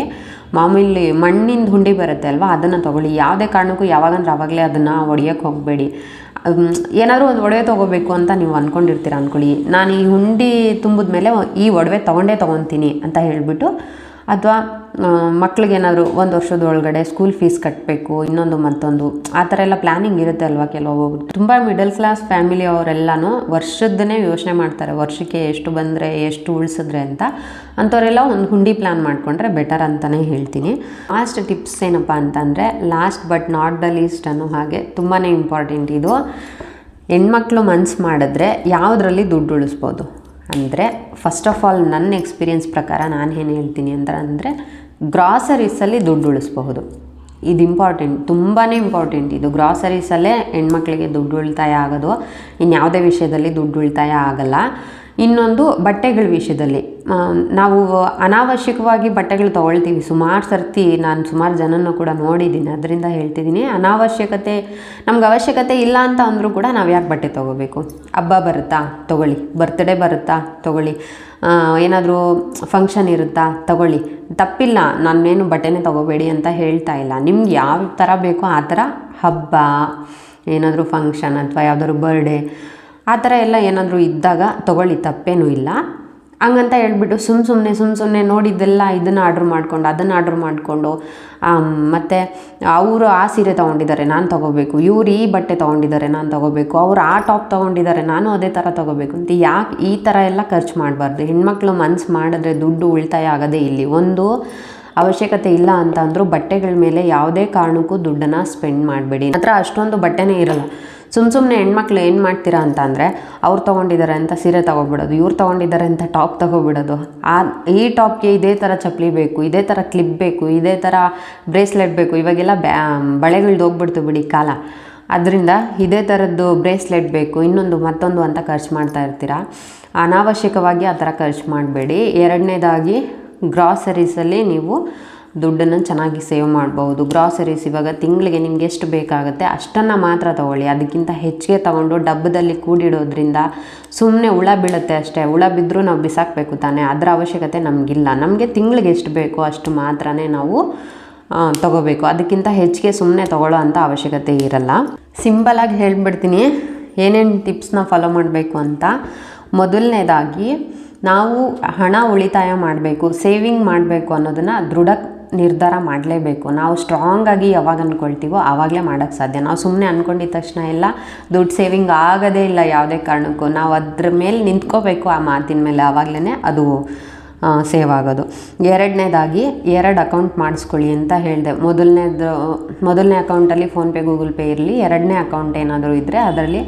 ಮಾಮೂಲಿ ಮಣ್ಣಿಂದ ಹುಂಡಿ ಬರುತ್ತೆ ಅಲ್ವಾ, ಅದನ್ನು ತೊಗೊಳ್ಳಿ. ಯಾವುದೇ ಕಾರಣಕ್ಕೂ ಯಾವಾಗಂದ್ರೆ ಆವಾಗಲೇ ಅದನ್ನು ಒಡೆಯೋಕ್ಕೆ ಹೋಗಬೇಡಿ. ಏನಾದರೂ ಒಂದು ಒಡವೆ ತೊಗೋಬೇಕು ಅಂತ ನೀವು ಅಂದ್ಕೊಂಡಿರ್ತೀರ ಅಂದ್ಕೊಳ್ಳಿ, ನಾನು ಈ ಹುಂಡಿ ತುಂಬಿದ ಮೇಲೆ ಈ ಒಡವೆ ತೊಗೊತೀನಿ ಅಂತ ಹೇಳಿಬಿಟ್ಟು, ಅಥವಾ ಮಕ್ಳಿಗೇನಾದರೂ 1 ವರ್ಷದ ಒಳಗಡೆ ಸ್ಕೂಲ್ ಫೀಸ್ ಕಟ್ಟಬೇಕು, ಇನ್ನೊಂದು ಮತ್ತೊಂದು ಆ ಥರ ಎಲ್ಲ ಪ್ಲ್ಯಾನಿಂಗ್ ಇರುತ್ತೆ ಅಲ್ವಾ ಕೆಲವೊಬ್ಬರು. ತುಂಬ ಮಿಡಲ್ ಕ್ಲಾಸ್ ಫ್ಯಾಮಿಲಿ ಅವರೆಲ್ಲನೂ ವರ್ಷದನ್ನೇ ಯೋಚನೆ ಮಾಡ್ತಾರೆ, ವರ್ಷಕ್ಕೆ ಎಷ್ಟು ಬಂದರೆ ಎಷ್ಟು ಉಳಿಸಿದ್ರೆ ಅಂತ. ಅಂಥವರೆಲ್ಲ ಒಂದು ಹುಂಡಿ ಪ್ಲ್ಯಾನ್ ಮಾಡಿಕೊಂಡ್ರೆ ಬೆಟರ್ ಅಂತಲೇ ಹೇಳ್ತೀನಿ. ಲಾಸ್ಟ್ ಟಿಪ್ಸ್ ಏನಪ್ಪ ಅಂತಂದರೆ, last but not the least ಅನ್ನೋ ಹಾಗೆ ತುಂಬಾ ಇಂಪಾರ್ಟೆಂಟ್ ಇದು. ಹೆಣ್ಮಕ್ಳು ಮನ್ಸು ಮಾಡಿದ್ರೆ ಯಾವುದರಲ್ಲಿ ದುಡ್ಡು ಉಳಿಸ್ಬೋದು ಅಂದರೆ, ಫಸ್ಟ್ ಆಫ್ ಆಲ್ ನನ್ನ ಎಕ್ಸ್ಪೀರಿಯೆನ್ಸ್ ಪ್ರಕಾರ ನಾನು ಏನು ಹೇಳ್ತೀನಿ ಅಂದರೆ ಗ್ರಾಸರೀಸಲ್ಲಿ ದುಡ್ಡು ಉಳಿಸ್ಬಹುದು. ಇದು ಇಂಪಾರ್ಟೆಂಟ್, ತುಂಬಾ ಇಂಪಾರ್ಟೆಂಟ್ ಇದು. ಗ್ರಾಸರೀಸಲ್ಲೇ ಹೆಣ್ಮಕ್ಳಿಗೆ ದುಡ್ಡು ಉಳಿತಾಯ ಆಗೋದು, ಇನ್ಯಾವುದೇ ವಿಷಯದಲ್ಲಿ ದುಡ್ಡು ಉಳಿತಾಯ ಆಗಲ್ಲ. ಇನ್ನೊಂದು ಬಟ್ಟೆಗಳ ವಿಷಯದಲ್ಲಿ ನಾವು ಅನಾವಶ್ಯಕವಾಗಿ ಬಟ್ಟೆಗಳು ತೊಗೊಳ್ತೀವಿ ಸುಮಾರು ಸರ್ತಿ. ನಾನು ಸುಮಾರು ಜನನೂ ಕೂಡ ನೋಡಿದ್ದೀನಿ, ಅದರಿಂದ ಹೇಳ್ತಿದ್ದೀನಿ. ನಮ್ಗೆ ಅವಶ್ಯಕತೆ ಇಲ್ಲ ಅಂತ ಅಂದರೂ ಕೂಡ ನಾವು ಯಾಕೆ ಬಟ್ಟೆ ತೊಗೋಬೇಕು? ಹಬ್ಬ ಬರುತ್ತಾ ತೊಗೊಳ್ಳಿ, ಬರ್ತ್ಡೇ ಬರುತ್ತಾ ತೊಗೊಳ್ಳಿ, ಏನಾದರೂ ಫಂಕ್ಷನ್ ಇರುತ್ತಾ ತೊಗೊಳ್ಳಿ, ತಪ್ಪಿಲ್ಲ. ನಾನೇನು ಬಟ್ಟೆನೇ ತೊಗೋಬೇಡಿ ಅಂತ ಹೇಳ್ತಾ ಇಲ್ಲ. ನಿಮ್ಗೆ ಯಾವ ಥರ ಬೇಕೋ ಆ ಥರ, ಹಬ್ಬ, ಏನಾದರೂ ಫಂಕ್ಷನ್ ಅಥವಾ ಯಾವುದಾದ್ರು ಬರ್ಡೇ ಆ ಥರ ಎಲ್ಲ ಏನಾದರೂ ಇದ್ದಾಗ ತೊಗೊಳ್ಳಿ, ತಪ್ಪೇನೂ ಇಲ್ಲ. ಹಂಗಂತ ಹೇಳ್ಬಿಟ್ಟು ಸುಮ್ಮನೆ ನೋಡಿದ್ದೆಲ್ಲ ಇದನ್ನು ಆರ್ಡ್ರ್ ಮಾಡ್ಕೊಂಡು ಅದನ್ನು ಆರ್ಡ್ರ್ ಮಾಡಿಕೊಂಡು, ಮತ್ತು ಅವರು ಆ ಸೀರೆ ತೊಗೊಂಡಿದ್ದಾರೆ ನಾನು ತೊಗೋಬೇಕು, ಇವ್ರು ಈ ಬಟ್ಟೆ ತೊಗೊಂಡಿದ್ದಾರೆ ನಾನು ತೊಗೋಬೇಕು, ಅವ್ರು ಆ ಟಾಪ್ ತೊಗೊಂಡಿದ್ದಾರೆ ನಾನು ಅದೇ ಥರ ತೊಗೋಬೇಕು ಅಂತ ಯಾಕೆ ಈ ಥರ ಎಲ್ಲ ಖರ್ಚು ಮಾಡಬಾರ್ದು. ಹೆಣ್ಮಕ್ಳು ಮನ್ಸು ಮಾಡಿದ್ರೆ ದುಡ್ಡು ಉಳಿತಾಯ ಆಗೋದೇ ಇಲ್ಲಿ. ಒಂದು ಅವಶ್ಯಕತೆ ಇಲ್ಲ ಅಂತ ಅಂದರೂ ಬಟ್ಟೆಗಳ ಮೇಲೆ ಯಾವುದೇ ಕಾರಣಕ್ಕೂ ದುಡ್ಡನ್ನು ಸ್ಪೆಂಡ್ ಮಾಡಬೇಡಿ. ಹತ್ರ ಅಷ್ಟೊಂದು ಬಟ್ಟೆನೇ ಇರಲ್ಲ. ಸುಮ್ಮನೆ ಹೆಣ್ಮಕ್ಳು ಏನು ಮಾಡ್ತೀರಾ ಅಂತ ಅಂದರೆ, ಅವ್ರು ತೊಗೊಂಡಿದ್ದಾರೆ ಅಂತ ಸೀರೆ ತೊಗೊಬಿಡೋದು, ಇವ್ರು ತೊಗೊಂಡಿದ್ದಾರೆ ಅಂತ ಟಾಪ್ ತೊಗೊಬಿಡೋದು. ಈ ಟಾಪ್ಗೆ ಇದೇ ಥರ ಚಪ್ಪಲಿ ಬೇಕು, ಇದೇ ಥರ ಕ್ಲಿಪ್ ಬೇಕು, ಇದೇ ಥರ ಬ್ರೇಸ್ಲೆಟ್ ಬೇಕು. ಇವಾಗೆಲ್ಲ ಬಳೆಗಳ್ದು ಹೋಗ್ಬಿಡ್ತು ಬಿಡಿ ಕಾಲ. ಅದರಿಂದ ಇದೇ ಥರದ್ದು ಬ್ರೇಸ್ಲೆಟ್ ಬೇಕು, ಇನ್ನೊಂದು ಮತ್ತೊಂದು ಅಂತ ಖರ್ಚು ಮಾಡ್ತಾ ಇರ್ತೀರ. ಅನಾವಶ್ಯಕವಾಗಿ ಆ ಥರ ಖರ್ಚು ಮಾಡಬೇಡಿ. ಎರಡನೇದಾಗಿ ಗ್ರಾಸರೀಸಲ್ಲಿ ನೀವು ದುಡ್ಡನ್ನು ಚೆನ್ನಾಗಿ ಸೇವ್ ಮಾಡ್ಬೋದು. ಗ್ರಾಸರೀಸ್ ಇವಾಗ ತಿಂಗಳಿಗೆ ನಿಮ್ಗೆ ಎಷ್ಟು ಬೇಕಾಗುತ್ತೆ ಅಷ್ಟನ್ನು ಮಾತ್ರ ತೊಗೊಳ್ಳಿ. ಅದಕ್ಕಿಂತ ಹೆಚ್ಚಿಗೆ ತೊಗೊಂಡು ಡಬ್ಬದಲ್ಲಿ ಕೂಡಿಡೋದ್ರಿಂದ ಸುಮ್ಮನೆ ಹುಳ ಬೀಳುತ್ತೆ ಅಷ್ಟೇ. ಹುಳ ಬಿದ್ದರೂ ನಾವು ಬಿಸಾಕಬೇಕು ತಾನೇ, ಅದರ ಅವಶ್ಯಕತೆ ನಮಗಿಲ್ಲ. ನಮಗೆ ತಿಂಗಳಿಗೆ ಎಷ್ಟು ಬೇಕೋ ಅಷ್ಟು ಮಾತ್ರನೇ ನಾವು ತೊಗೋಬೇಕು. ಅದಕ್ಕಿಂತ ಹೆಚ್ಚಿಗೆ ಸುಮ್ಮನೆ ತೊಗೊಳ್ಳೋ ಅಂಥ ಅವಶ್ಯಕತೆ ಇರಲ್ಲ. ಸಿಂಪಲಾಗಿ ಹೇಳ್ಬಿಡ್ತೀನಿ ಏನೇನು ಟಿಪ್ಸ್ನ ಫಾಲೋ ಮಾಡಬೇಕು ಅಂತ. ಮೊದಲನೇದಾಗಿ ನಾವು ಹಣ ಉಳಿತಾಯ ಮಾಡಬೇಕು, ಸೇವಿಂಗ್ ಮಾಡಬೇಕು ಅನ್ನೋದನ್ನು ದೃಢ ನಿರ್ಧಾರ ಮಾಡಲೇಬೇಕು. ನಾವು ಸ್ಟ್ರಾಂಗಾಗಿ ಯಾವಾಗ ಅಂದ್ಕೊಳ್ತೀವೋ ಆವಾಗಲೇ ಮಾಡೋಕ್ಕೆ ಸಾಧ್ಯ. ನಾವು ಸುಮ್ಮನೆ ಅಂದ್ಕೊಂಡಿದ್ದ ತಕ್ಷಣ ಎಲ್ಲ ದುಡ್ಡು ಸೇವಿಂಗ್ ಆಗೋದೇ ಇಲ್ಲ ಯಾವುದೇ ಕಾರಣಕ್ಕೂ. ನಾವು ಅದ್ರ ಮೇಲೆ ನಿಂತ್ಕೋಬೇಕು, ಆ ಮಾತಿನ ಮೇಲೆ, ಆವಾಗಲೇ ಅದು ಸೇವ್ ಆಗೋದು. ಎರಡನೇದಾಗಿ 2 ಅಕೌಂಟ್ ಮಾಡಿಸ್ಕೊಳ್ಳಿ ಅಂತ ಹೇಳಿದೆ. ಮೊದಲನೇ ಅಕೌಂಟಲ್ಲಿ ಫೋನ್ಪೇ ಗೂಗಲ್ ಪೇ ಇರಲಿ. ಎರಡನೇ ಅಕೌಂಟ್ ಏನಾದರೂ ಇದ್ದರೆ ಅದರಲ್ಲಿ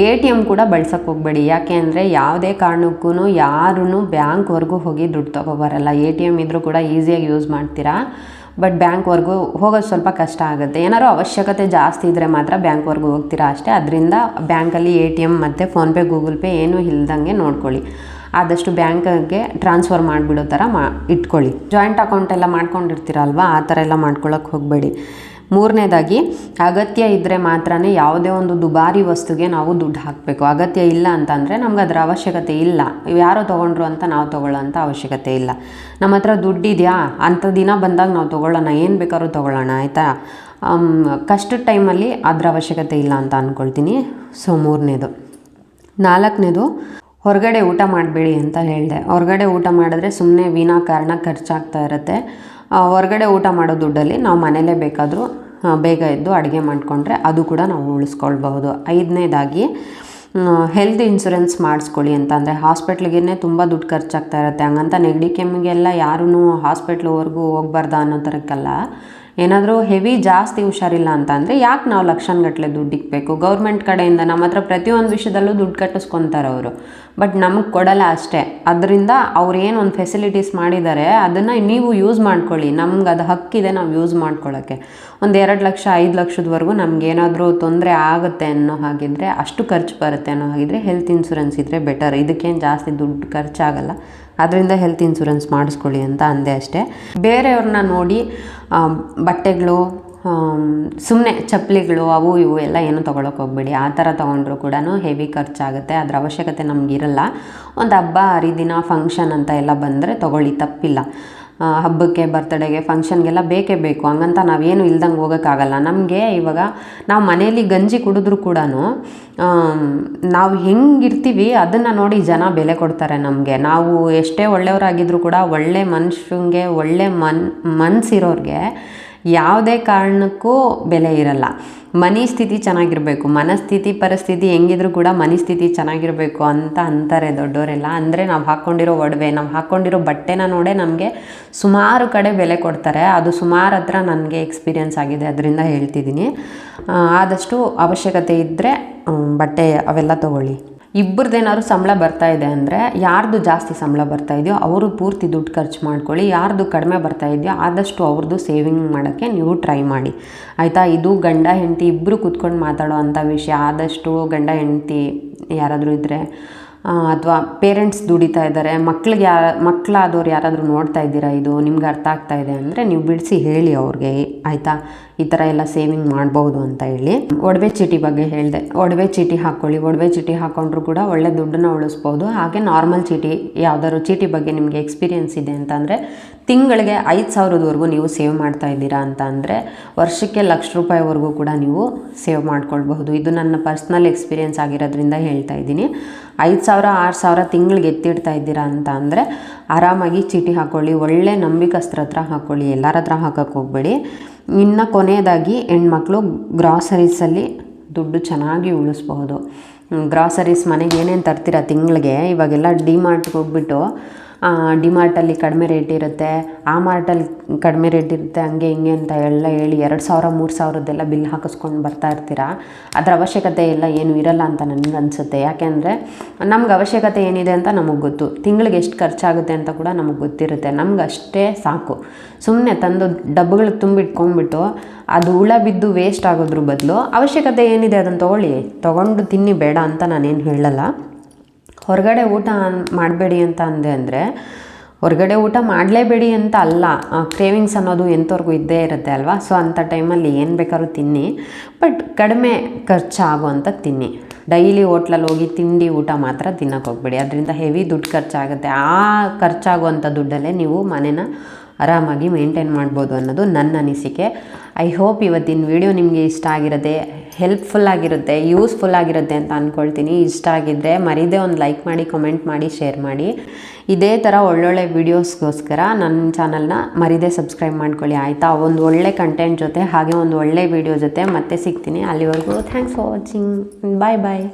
ATM ಕೂಡ ಬಳಸೋಕ್ಕೆ ಹೋಗಬೇಡಿ. ಯಾಕೆ ಅಂದರೆ ಯಾವುದೇ ಕಾರಣಕ್ಕೂ ಯಾರೂ ಬ್ಯಾಂಕ್ವರೆಗೂ ಹೋಗಿ ದುಡ್ಡು ತೊಗೊಬರಲ್ಲ. ATM ಇದ್ದರೂ ಕೂಡ ಈಸಿಯಾಗಿ ಯೂಸ್ ಮಾಡ್ತೀರಾ. ಬಟ್ ಬ್ಯಾಂಕ್ವರೆಗೂ ಹೋಗೋದು ಸ್ವಲ್ಪ ಕಷ್ಟ ಆಗುತ್ತೆ. ಏನಾದ್ರು ಅವಶ್ಯಕತೆ ಜಾಸ್ತಿ ಇದ್ದರೆ ಮಾತ್ರ ಬ್ಯಾಂಕ್ವರೆಗೂ ಹೋಗ್ತೀರಾ ಅಷ್ಟೇ. ಅದರಿಂದ ಬ್ಯಾಂಕಲ್ಲಿ ATM ಮತ್ತು ಫೋನ್ಪೇ, ಗೂಗಲ್ ಪೇ ಏನೂ ಇಲ್ದಂಗೆ ನೋಡ್ಕೊಳ್ಳಿ. ಆದಷ್ಟು ಬ್ಯಾಂಕಿಗೆ ಟ್ರಾನ್ಸ್ಫರ್ ಮಾಡಿಬಿಡೋ ಥರ ಇಟ್ಕೊಳ್ಳಿ. ಜಾಯಿಂಟ್ ಅಕೌಂಟ್ ಎಲ್ಲ ಮಾಡ್ಕೊಂಡಿರ್ತೀರಲ್ವ, ಆ ಥರ ಎಲ್ಲ ಮಾಡ್ಕೊಳ್ಳೋಕೆ ಹೋಗಬೇಡಿ. ಮೂರನೇದಾಗಿ, ಅಗತ್ಯ ಇದ್ದರೆ ಮಾತ್ರ ಯಾವುದೇ ಒಂದು ದುಬಾರಿ ವಸ್ತುಗೆ ನಾವು ದುಡ್ಡು ಹಾಕಬೇಕು. ಅಗತ್ಯ ಇಲ್ಲ ಅಂತಂದರೆ ನಮ್ಗೆ ಅದರ ಅವಶ್ಯಕತೆ ಇಲ್ಲ, ಯಾರೋ ತೊಗೊಂಡ್ರು ಅಂತ ನಾವು ತೊಗೊಳ್ಳೋ ಅಂಥ ಅವಶ್ಯಕತೆ ಇಲ್ಲ. ನಮ್ಮ ಹತ್ರ ದುಡ್ಡಿದೆಯಾ ಅಂಥ ದಿನ ಬಂದಾಗ ನಾವು ತೊಗೊಳ್ಳೋಣ, ಏನು ಬೇಕಾದ್ರೂ ತೊಗೊಳ್ಳೋಣ, ಆಯಿತಾ. ಕಷ್ಟದ ಟೈಮಲ್ಲಿ ಅದರ ಅವಶ್ಯಕತೆ ಇಲ್ಲ ಅಂತ ಅಂದ್ಕೊಳ್ತೀನಿ. ಸೊ ಮೂರನೇದು. ನಾಲ್ಕನೇದು, ಹೊರಗಡೆ ಊಟ ಮಾಡಬೇಡಿ ಅಂತ ಹೇಳಿದೆ. ಹೊರಗಡೆ ಊಟ ಮಾಡಿದ್ರೆ ಸುಮ್ಮನೆ ವಿನಾಕಾರಣ ಖರ್ಚಾಗ್ತಾ ಇರುತ್ತೆ. ಹೊರಗಡೆ ಊಟ ಮಾಡೋ ದುಡ್ಡಲ್ಲಿ ನಾವು ಮನೇಲೇ ಬೇಕಾದರೂ ಬೇಗ ಎದ್ದು ಅಡುಗೆ ಮಾಡಿಕೊಂಡ್ರೆ ಅದು ಕೂಡ ನಾವು ಉಳಿಸ್ಕೊಳ್ಬಹುದು. ಐದನೇದಾಗಿ, ಹೆಲ್ತ್ ಇನ್ಶೂರೆನ್ಸ್ ಮಾಡಿಸ್ಕೊಳ್ಳಿ ಅಂತ. ಅಂದರೆ ಹಾಸ್ಪಿಟ್ಲಿಗೆ ತುಂಬ ದುಡ್ಡು ಖರ್ಚಾಗ್ತಾ ಇರುತ್ತೆ. ಹಂಗಂತ ನೆಗಡಿ ಕೆಮ್ಮಿಗೆಲ್ಲ ಯಾರೂ ಹಾಸ್ಪಿಟ್ಲ್ವರೆಗೂ ಹೋಗ್ಬಾರ್ದು ಅನ್ನೋ ಥರಕ್ಕಲ್ಲ. ಏನಾದರೂ ಹೆವಿ ಜಾಸ್ತಿ ಹುಷಾರಿಲ್ಲ ಅಂತ ಅಂದರೆ ಯಾಕೆ ನಾವು ಲಕ್ಷಾನುಗಟ್ಟಲೆ ದುಡ್ಡು ಇಕ್ಬೇಕು. ಗೌರ್ಮೆಂಟ್ ಕಡೆಯಿಂದ ನಮ್ಮ ಹತ್ರ ಪ್ರತಿಯೊಂದು ವಿಷಯದಲ್ಲೂ ದುಡ್ಡು ಕಟ್ಟಿಸ್ಕೊತಾರೆ ಅವರು, ಬಟ್ ನಮಗೆ ಕೊಡಲ್ಲ ಅಷ್ಟೇ. ಅದರಿಂದ ಅವ್ರು ಏನು ಒಂದು ಫೆಸಿಲಿಟೀಸ್ ಮಾಡಿದ್ದಾರೆ ಅದನ್ನು ನೀವು ಯೂಸ್ ಮಾಡ್ಕೊಳ್ಳಿ. ನಮ್ಗೆ ಅದು ಹಕ್ಕಿದೆ ನಾವು ಯೂಸ್ ಮಾಡ್ಕೊಳ್ಳೋಕ್ಕೆ. ಒಂದು 2 ಲಕ್ಷ 5 ಲಕ್ಷದವರೆಗೂ ನಮಗೇನಾದರೂ ತೊಂದರೆ ಆಗುತ್ತೆ ಅನ್ನೋ ಹಾಗಿದ್ರೆ, ಅಷ್ಟು ಖರ್ಚು ಬರುತ್ತೆ ಅನ್ನೋ ಹಾಗಿದ್ರೆ ಹೆಲ್ತ್ ಇನ್ಶೂರೆನ್ಸ್ ಇದ್ದರೆ ಬೆಟರ್. ಇದಕ್ಕೇನು ಜಾಸ್ತಿ ದುಡ್ಡು ಖರ್ಚಾಗಲ್ಲ, ಅದರಿಂದ ಹೆಲ್ತ್ ಇನ್ಶೂರೆನ್ಸ್ ಮಾಡಿಸ್ಕೊಳ್ಳಿ ಅಂತ ಅಂದೆ ಅಷ್ಟೇ. ಬೇರೆಯವ್ರನ್ನ ನೋಡಿ ಬಟ್ಟೆಗಳು, ಸುಮ್ಮನೆ ಚಪ್ಪಲಿಗಳು ಅವು ಇವು ಎಲ್ಲ ಏನೂ ತೊಗೊಳಕ್ಕೆ ಹೋಗಬೇಡಿ. ಆ ಥರ ತೊಗೊಂಡ್ರು ಕೂಡ ಹೆವಿ ಖರ್ಚಾಗುತ್ತೆ, ಅದರ ಅವಶ್ಯಕತೆ ನಮಗಿರಲ್ಲ. ಒಂದು ಹಬ್ಬ ಹರಿದಿನ ಫಂಕ್ಷನ್ ಅಂತ ಎಲ್ಲ ಬಂದರೆ ತೊಗೊಳ್ಳಿ, ತಪ್ಪಿಲ್ಲ. ಹಬ್ಬಕ್ಕೆ, ಬರ್ತಡೇಗೆ, ಫಂಕ್ಷನ್ಗೆಲ್ಲ ಬೇಕೇ ಬೇಕು. ಹಂಗಂತ ನಾವೇನು ಇಲ್ದಂಗೆ ಹೋಗೋಕ್ಕಾಗಲ್ಲ. ನಮಗೆ ಇವಾಗ ನಾವು ಮನೇಲಿ ಗಂಜಿ ಕುಡಿದ್ರೂ ಕೂಡ ನಾವು ಹೆಂಗಿರ್ತೀವಿ ಅದನ್ನು ನೋಡಿ ಜನ ಬೆಲೆ ಕೊಡ್ತಾರೆ ನಮಗೆ. ನಾವು ಎಷ್ಟೇ ಒಳ್ಳೆಯವರಾಗಿದ್ರೂ ಕೂಡ ಒಳ್ಳೆ ಮನುಷ್ಯಂಗೆ, ಒಳ್ಳೆ ಮನಸ್ಸಿರೋರಿಗೆ ಯಾವುದೇ ಕಾರಣಕ್ಕೂ ಬೆಲೆ ಇರಲ್ಲ. ಮನೆ ಸ್ಥಿತಿ ಚೆನ್ನಾಗಿರಬೇಕು, ಮನಸ್ಥಿತಿ ಪರಿಸ್ಥಿತಿ ಹೆಂಗಿದ್ರು ಕೂಡ ಮನಸ್ಥಿತಿ ಚೆನ್ನಾಗಿರಬೇಕು ಅಂತ ಅಂತಾರೆ ದೊಡ್ಡವರೆಲ್ಲ. ಅಂದರೆ ನಾವು ಹಾಕ್ಕೊಂಡಿರೋ ಒಡವೆ, ನಾವು ಹಾಕ್ಕೊಂಡಿರೋ ಬಟ್ಟೆನ ನೋಡೇ ನಮಗೆ ಸುಮಾರು ಕಡೆ ಬೆಲೆ ಕೊಡ್ತಾರೆ. ಅದು ಸುಮಾರು ಹತ್ರ ನನಗೆ ಎಕ್ಸ್ಪೀರಿಯೆನ್ಸ್ ಆಗಿದೆ, ಅದರಿಂದ ಹೇಳ್ತಿದ್ದೀನಿ. ಆದಷ್ಟು ಅವಶ್ಯಕತೆ ಇದ್ದರೆ ಬಟ್ಟೆ ಅವೆಲ್ಲ ತೊಗೊಳ್ಳಿ. ಇಬ್ಬರದ್ದೇನಾದ್ರು ಸಂಬಳ ಬರ್ತಾ ಇದೆ ಅಂದರೆ, ಯಾರ್ದು ಜಾಸ್ತಿ ಸಂಬಳ ಬರ್ತಾ ಇದೆಯೋ ಅವರು ಪೂರ್ತಿ ದುಡ್ಡು ಖರ್ಚು ಮಾಡ್ಕೊಳ್ಳಿ. ಯಾರ್ದು ಕಡಿಮೆ ಬರ್ತಾ ಇದೆಯೋ ಆದಷ್ಟು ಅವ್ರದ್ದು ಸೇವಿಂಗ್ ಮಾಡೋಕ್ಕೆ ನೀವು ಟ್ರೈ ಮಾಡಿ, ಆಯಿತಾ. ಇದು ಗಂಡ ಹೆಂಡತಿ ಇಬ್ಬರು ಕೂತ್ಕೊಂಡು ಮಾತಾಡೋ ಅಂಥ ವಿಷಯ. ಆದಷ್ಟು ಗಂಡ ಹೆಂಡತಿ ಯಾರಾದರೂ ಇದ್ದರೆ, ಅಥವಾ ಪೇರೆಂಟ್ಸ್ ದುಡಿತಾ ಇದ್ದಾರೆ, ಮಕ್ಕಳಾದವ್ರು ಯಾರಾದರೂ ನೋಡ್ತಾ ಇದ್ದೀರಾ, ಇದು ನಿಮ್ಗೆ ಅರ್ಥ ಆಗ್ತಾ ಇದೆ ಅಂದರೆ ನೀವು ಬಿಡಿಸಿ ಹೇಳಿ ಅವ್ರಿಗೆ, ಆಯಿತಾ. ಈ ಥರ ಎಲ್ಲ ಸೇವಿಂಗ್ ಮಾಡ್ಬೋದು ಅಂತ ಹೇಳಿ. ಒಡವೆ ಚೀಟಿ ಬಗ್ಗೆ ಹೇಳಿದೆ. ಒಡವೆ ಚೀಟಿ ಹಾಕ್ಕೊಳ್ಳಿ. ಒಡವೆ ಚೀಟಿ ಹಾಕ್ಕೊಂಡ್ರು ಕೂಡ ಒಳ್ಳೆ ದುಡ್ಡನ್ನು ಉಳಿಸ್ಬೋದು. ಹಾಗೆ ನಾರ್ಮಲ್ ಚೀಟಿ, ಯಾವ್ದಾದ್ರು ಚೀಟಿ ಬಗ್ಗೆ ನಿಮಗೆ ಎಕ್ಸ್ಪೀರಿಯೆನ್ಸ್ ಇದೆ ಅಂತಂದರೆ, ತಿಂಗಳಿಗೆ 5,000ವರೆಗೂ ನೀವು ಸೇವ್ ಮಾಡ್ತಾ ಇದ್ದೀರಾ ಅಂತ ಅಂದರೆ ವರ್ಷಕ್ಕೆ ₹1,00,000ವರೆಗೂ ಕೂಡ ನೀವು ಸೇವ್ ಮಾಡ್ಕೊಳ್ಬಹುದು. ಇದು ನನ್ನ ಪರ್ಸ್ನಲ್ ಎಕ್ಸ್ಪೀರಿಯೆನ್ಸ್ ಆಗಿರೋದ್ರಿಂದ ಹೇಳ್ತಾ ಇದ್ದೀನಿ. 5,000 6,000 ತಿಂಗಳಿಗೆ ಎತ್ತಿಡ್ತಾ ಇದ್ದೀರಾ ಅಂತ ಅಂದರೆ ಆರಾಮಾಗಿ ಚೀಟಿ ಹಾಕ್ಕೊಳ್ಳಿ. ಒಳ್ಳೆ ನಂಬಿಕಸ್ತ್ರ ಹತ್ರ ಹಾಕ್ಕೊಳ್ಳಿ, ಎಲ್ಲರ ಹತ್ರ ಹಾಕೋಕ್ಕೆ ಹೋಗಬೇಡಿ. ಇನ್ನು ಕೊನೆಯದಾಗಿ, ಹೆಣ್ಮಕ್ಳು ಗ್ರಾಸರೀಸಲ್ಲಿ ದುಡ್ಡು ಚೆನ್ನಾಗಿ ಉಳಿಸ್ಬಹುದು. ಗ್ರಾಸರೀಸ್ ಮನೆಗೆ ಏನೇನು ತರ್ತೀರ ತಿಂಗಳಿಗೆ, ಇವಾಗೆಲ್ಲ ಡಿಮಾರ್ಟ್ಗೆ ಹೋಗ್ಬಿಟ್ಟು ಡಿಮಾರ್ಟಲ್ಲಿ ಕಡಿಮೆ ರೇಟ್ ಇರುತ್ತೆ, ಆ ಮಾರ್ಟಲ್ಲಿ ಕಡಿಮೆ ರೇಟ್ ಇರುತ್ತೆ, ಹಂಗೆ ಹಿಂಗೆ ಅಂತ ಎಲ್ಲ ಹೇಳಿ 2,000 3,000 ಬಿಲ್ ಹಾಕಿಸ್ಕೊಂಡು ಬರ್ತಾ ಇರ್ತೀರ. ಅದರ ಅವಶ್ಯಕತೆ ಎಲ್ಲ ಏನು ಇರಲ್ಲ ಅಂತ ನನಗೆ ಅನಿಸುತ್ತೆ. ಯಾಕೆಂದರೆ ನಮ್ಗೆ ಅವಶ್ಯಕತೆ ಏನಿದೆ ಅಂತ ನಮಗೆ ಗೊತ್ತು, ತಿಂಗಳಿಗೆ ಎಷ್ಟು ಖರ್ಚಾಗುತ್ತೆ ಅಂತ ಕೂಡ ನಮಗೆ ಗೊತ್ತಿರುತ್ತೆ. ನಮ್ಗೆ ಅಷ್ಟೇ ಸಾಕು. ಸುಮ್ಮನೆ ತಂದು ಡಬ್ಬಗಳಿಗೆ ತುಂಬಿಟ್ಕೊಂಡ್ಬಿಟ್ಟು ಅದು ಹುಳ ಬಿದ್ದು ವೇಸ್ಟ್ ಆಗೋದ್ರ ಬದಲು ಅವಶ್ಯಕತೆ ಏನಿದೆ ಅದನ್ನು ತೊಗೊಂಡು ತಿನ್ನಿ, ಬೇಡ ಅಂತ ನಾನೇನು ಹೇಳಲ್ಲ. ಹೊರಗಡೆ ಊಟ ಮಾಡಬೇಡಿ ಅಂತ ಅಂದೆ ಅಂದರೆ, ಹೊರಗಡೆ ಊಟ ಮಾಡಲೇಬೇಡಿ ಅಂತ ಅಲ್ಲ, ಕ್ರೇವಿಂಗ್ಸ್ ಅನ್ನೋದು ಎಂಥವ್ರಿಗೂ ಇದ್ದೇ ಇರುತ್ತೆ ಅಲ್ವಾ. ಸೊ ಅಂಥ ಟೈಮಲ್ಲಿ ಏನು ಬೇಕಾದ್ರೂ ತಿನ್ನಿ, ಬಟ್ ಕಡಿಮೆ ಖರ್ಚಾಗುವಂಥ ತಿನ್ನಿ. ಡೈಲಿ ಹೋಟ್ಲಲ್ಲಿ ಹೋಗಿ ತಿಂಡಿ ಊಟ ಮಾತ್ರ ತಿನ್ನೋಕೆ ಹೋಗ್ಬೇಡಿ, ಅದರಿಂದ ಹೆವಿ ದುಡ್ಡು ಖರ್ಚಾಗುತ್ತೆ. ಆ ಖರ್ಚಾಗುವಂಥ ದುಡ್ಡಲ್ಲೇ ನೀವು ಮನೇನ ಆರಾಮಾಗಿ ಮೇಂಟೈನ್ ಮಾಡ್ಬೋದು ಅನ್ನೋದು ನನ್ನ ಅನಿಸಿಕೆ. ಐ ಹೋಪ್ ಇವತ್ತಿನ ವಿಡಿಯೋ ನಿಮಗೆ ಇಷ್ಟ ಆಗಿರುತ್ತೆ, ಹೆಲ್ಪ್ಫುಲ್ ಆಗಿರುತ್ತೆ, ಯೂಸ್ಫುಲ್ ಆಗಿರುತ್ತೆ ಅಂತ ಅಂದ್ಕೊಳ್ತೀನಿ. ಇಷ್ಟ ಆಗಿದ್ದರೆ ಮರೀದೇ ಒಂದು ಲೈಕ್ ಮಾಡಿ, ಕಮೆಂಟ್ ಮಾಡಿ, ಶೇರ್ ಮಾಡಿ. ಇದೇ ಥರ ಒಳ್ಳೊಳ್ಳೆ ವೀಡಿಯೋಸ್ಗೋಸ್ಕರ ನನ್ನ ಚಾನಲ್ನ ಮರೀದೇ ಸಬ್ಸ್ಕ್ರೈಬ್ ಮಾಡ್ಕೊಳ್ಳಿ, ಆಯಿತಾ. ಒಂದು ಒಳ್ಳೆ ಕಂಟೆಂಟ್ ಜೊತೆ, ಹಾಗೆ ಒಂದು ಒಳ್ಳೆ ವೀಡಿಯೋ ಜೊತೆ ಮತ್ತೆ ಸಿಗ್ತೀನಿ. ಅಲ್ಲಿವರೆಗೂ thanks for watching. Bye bye.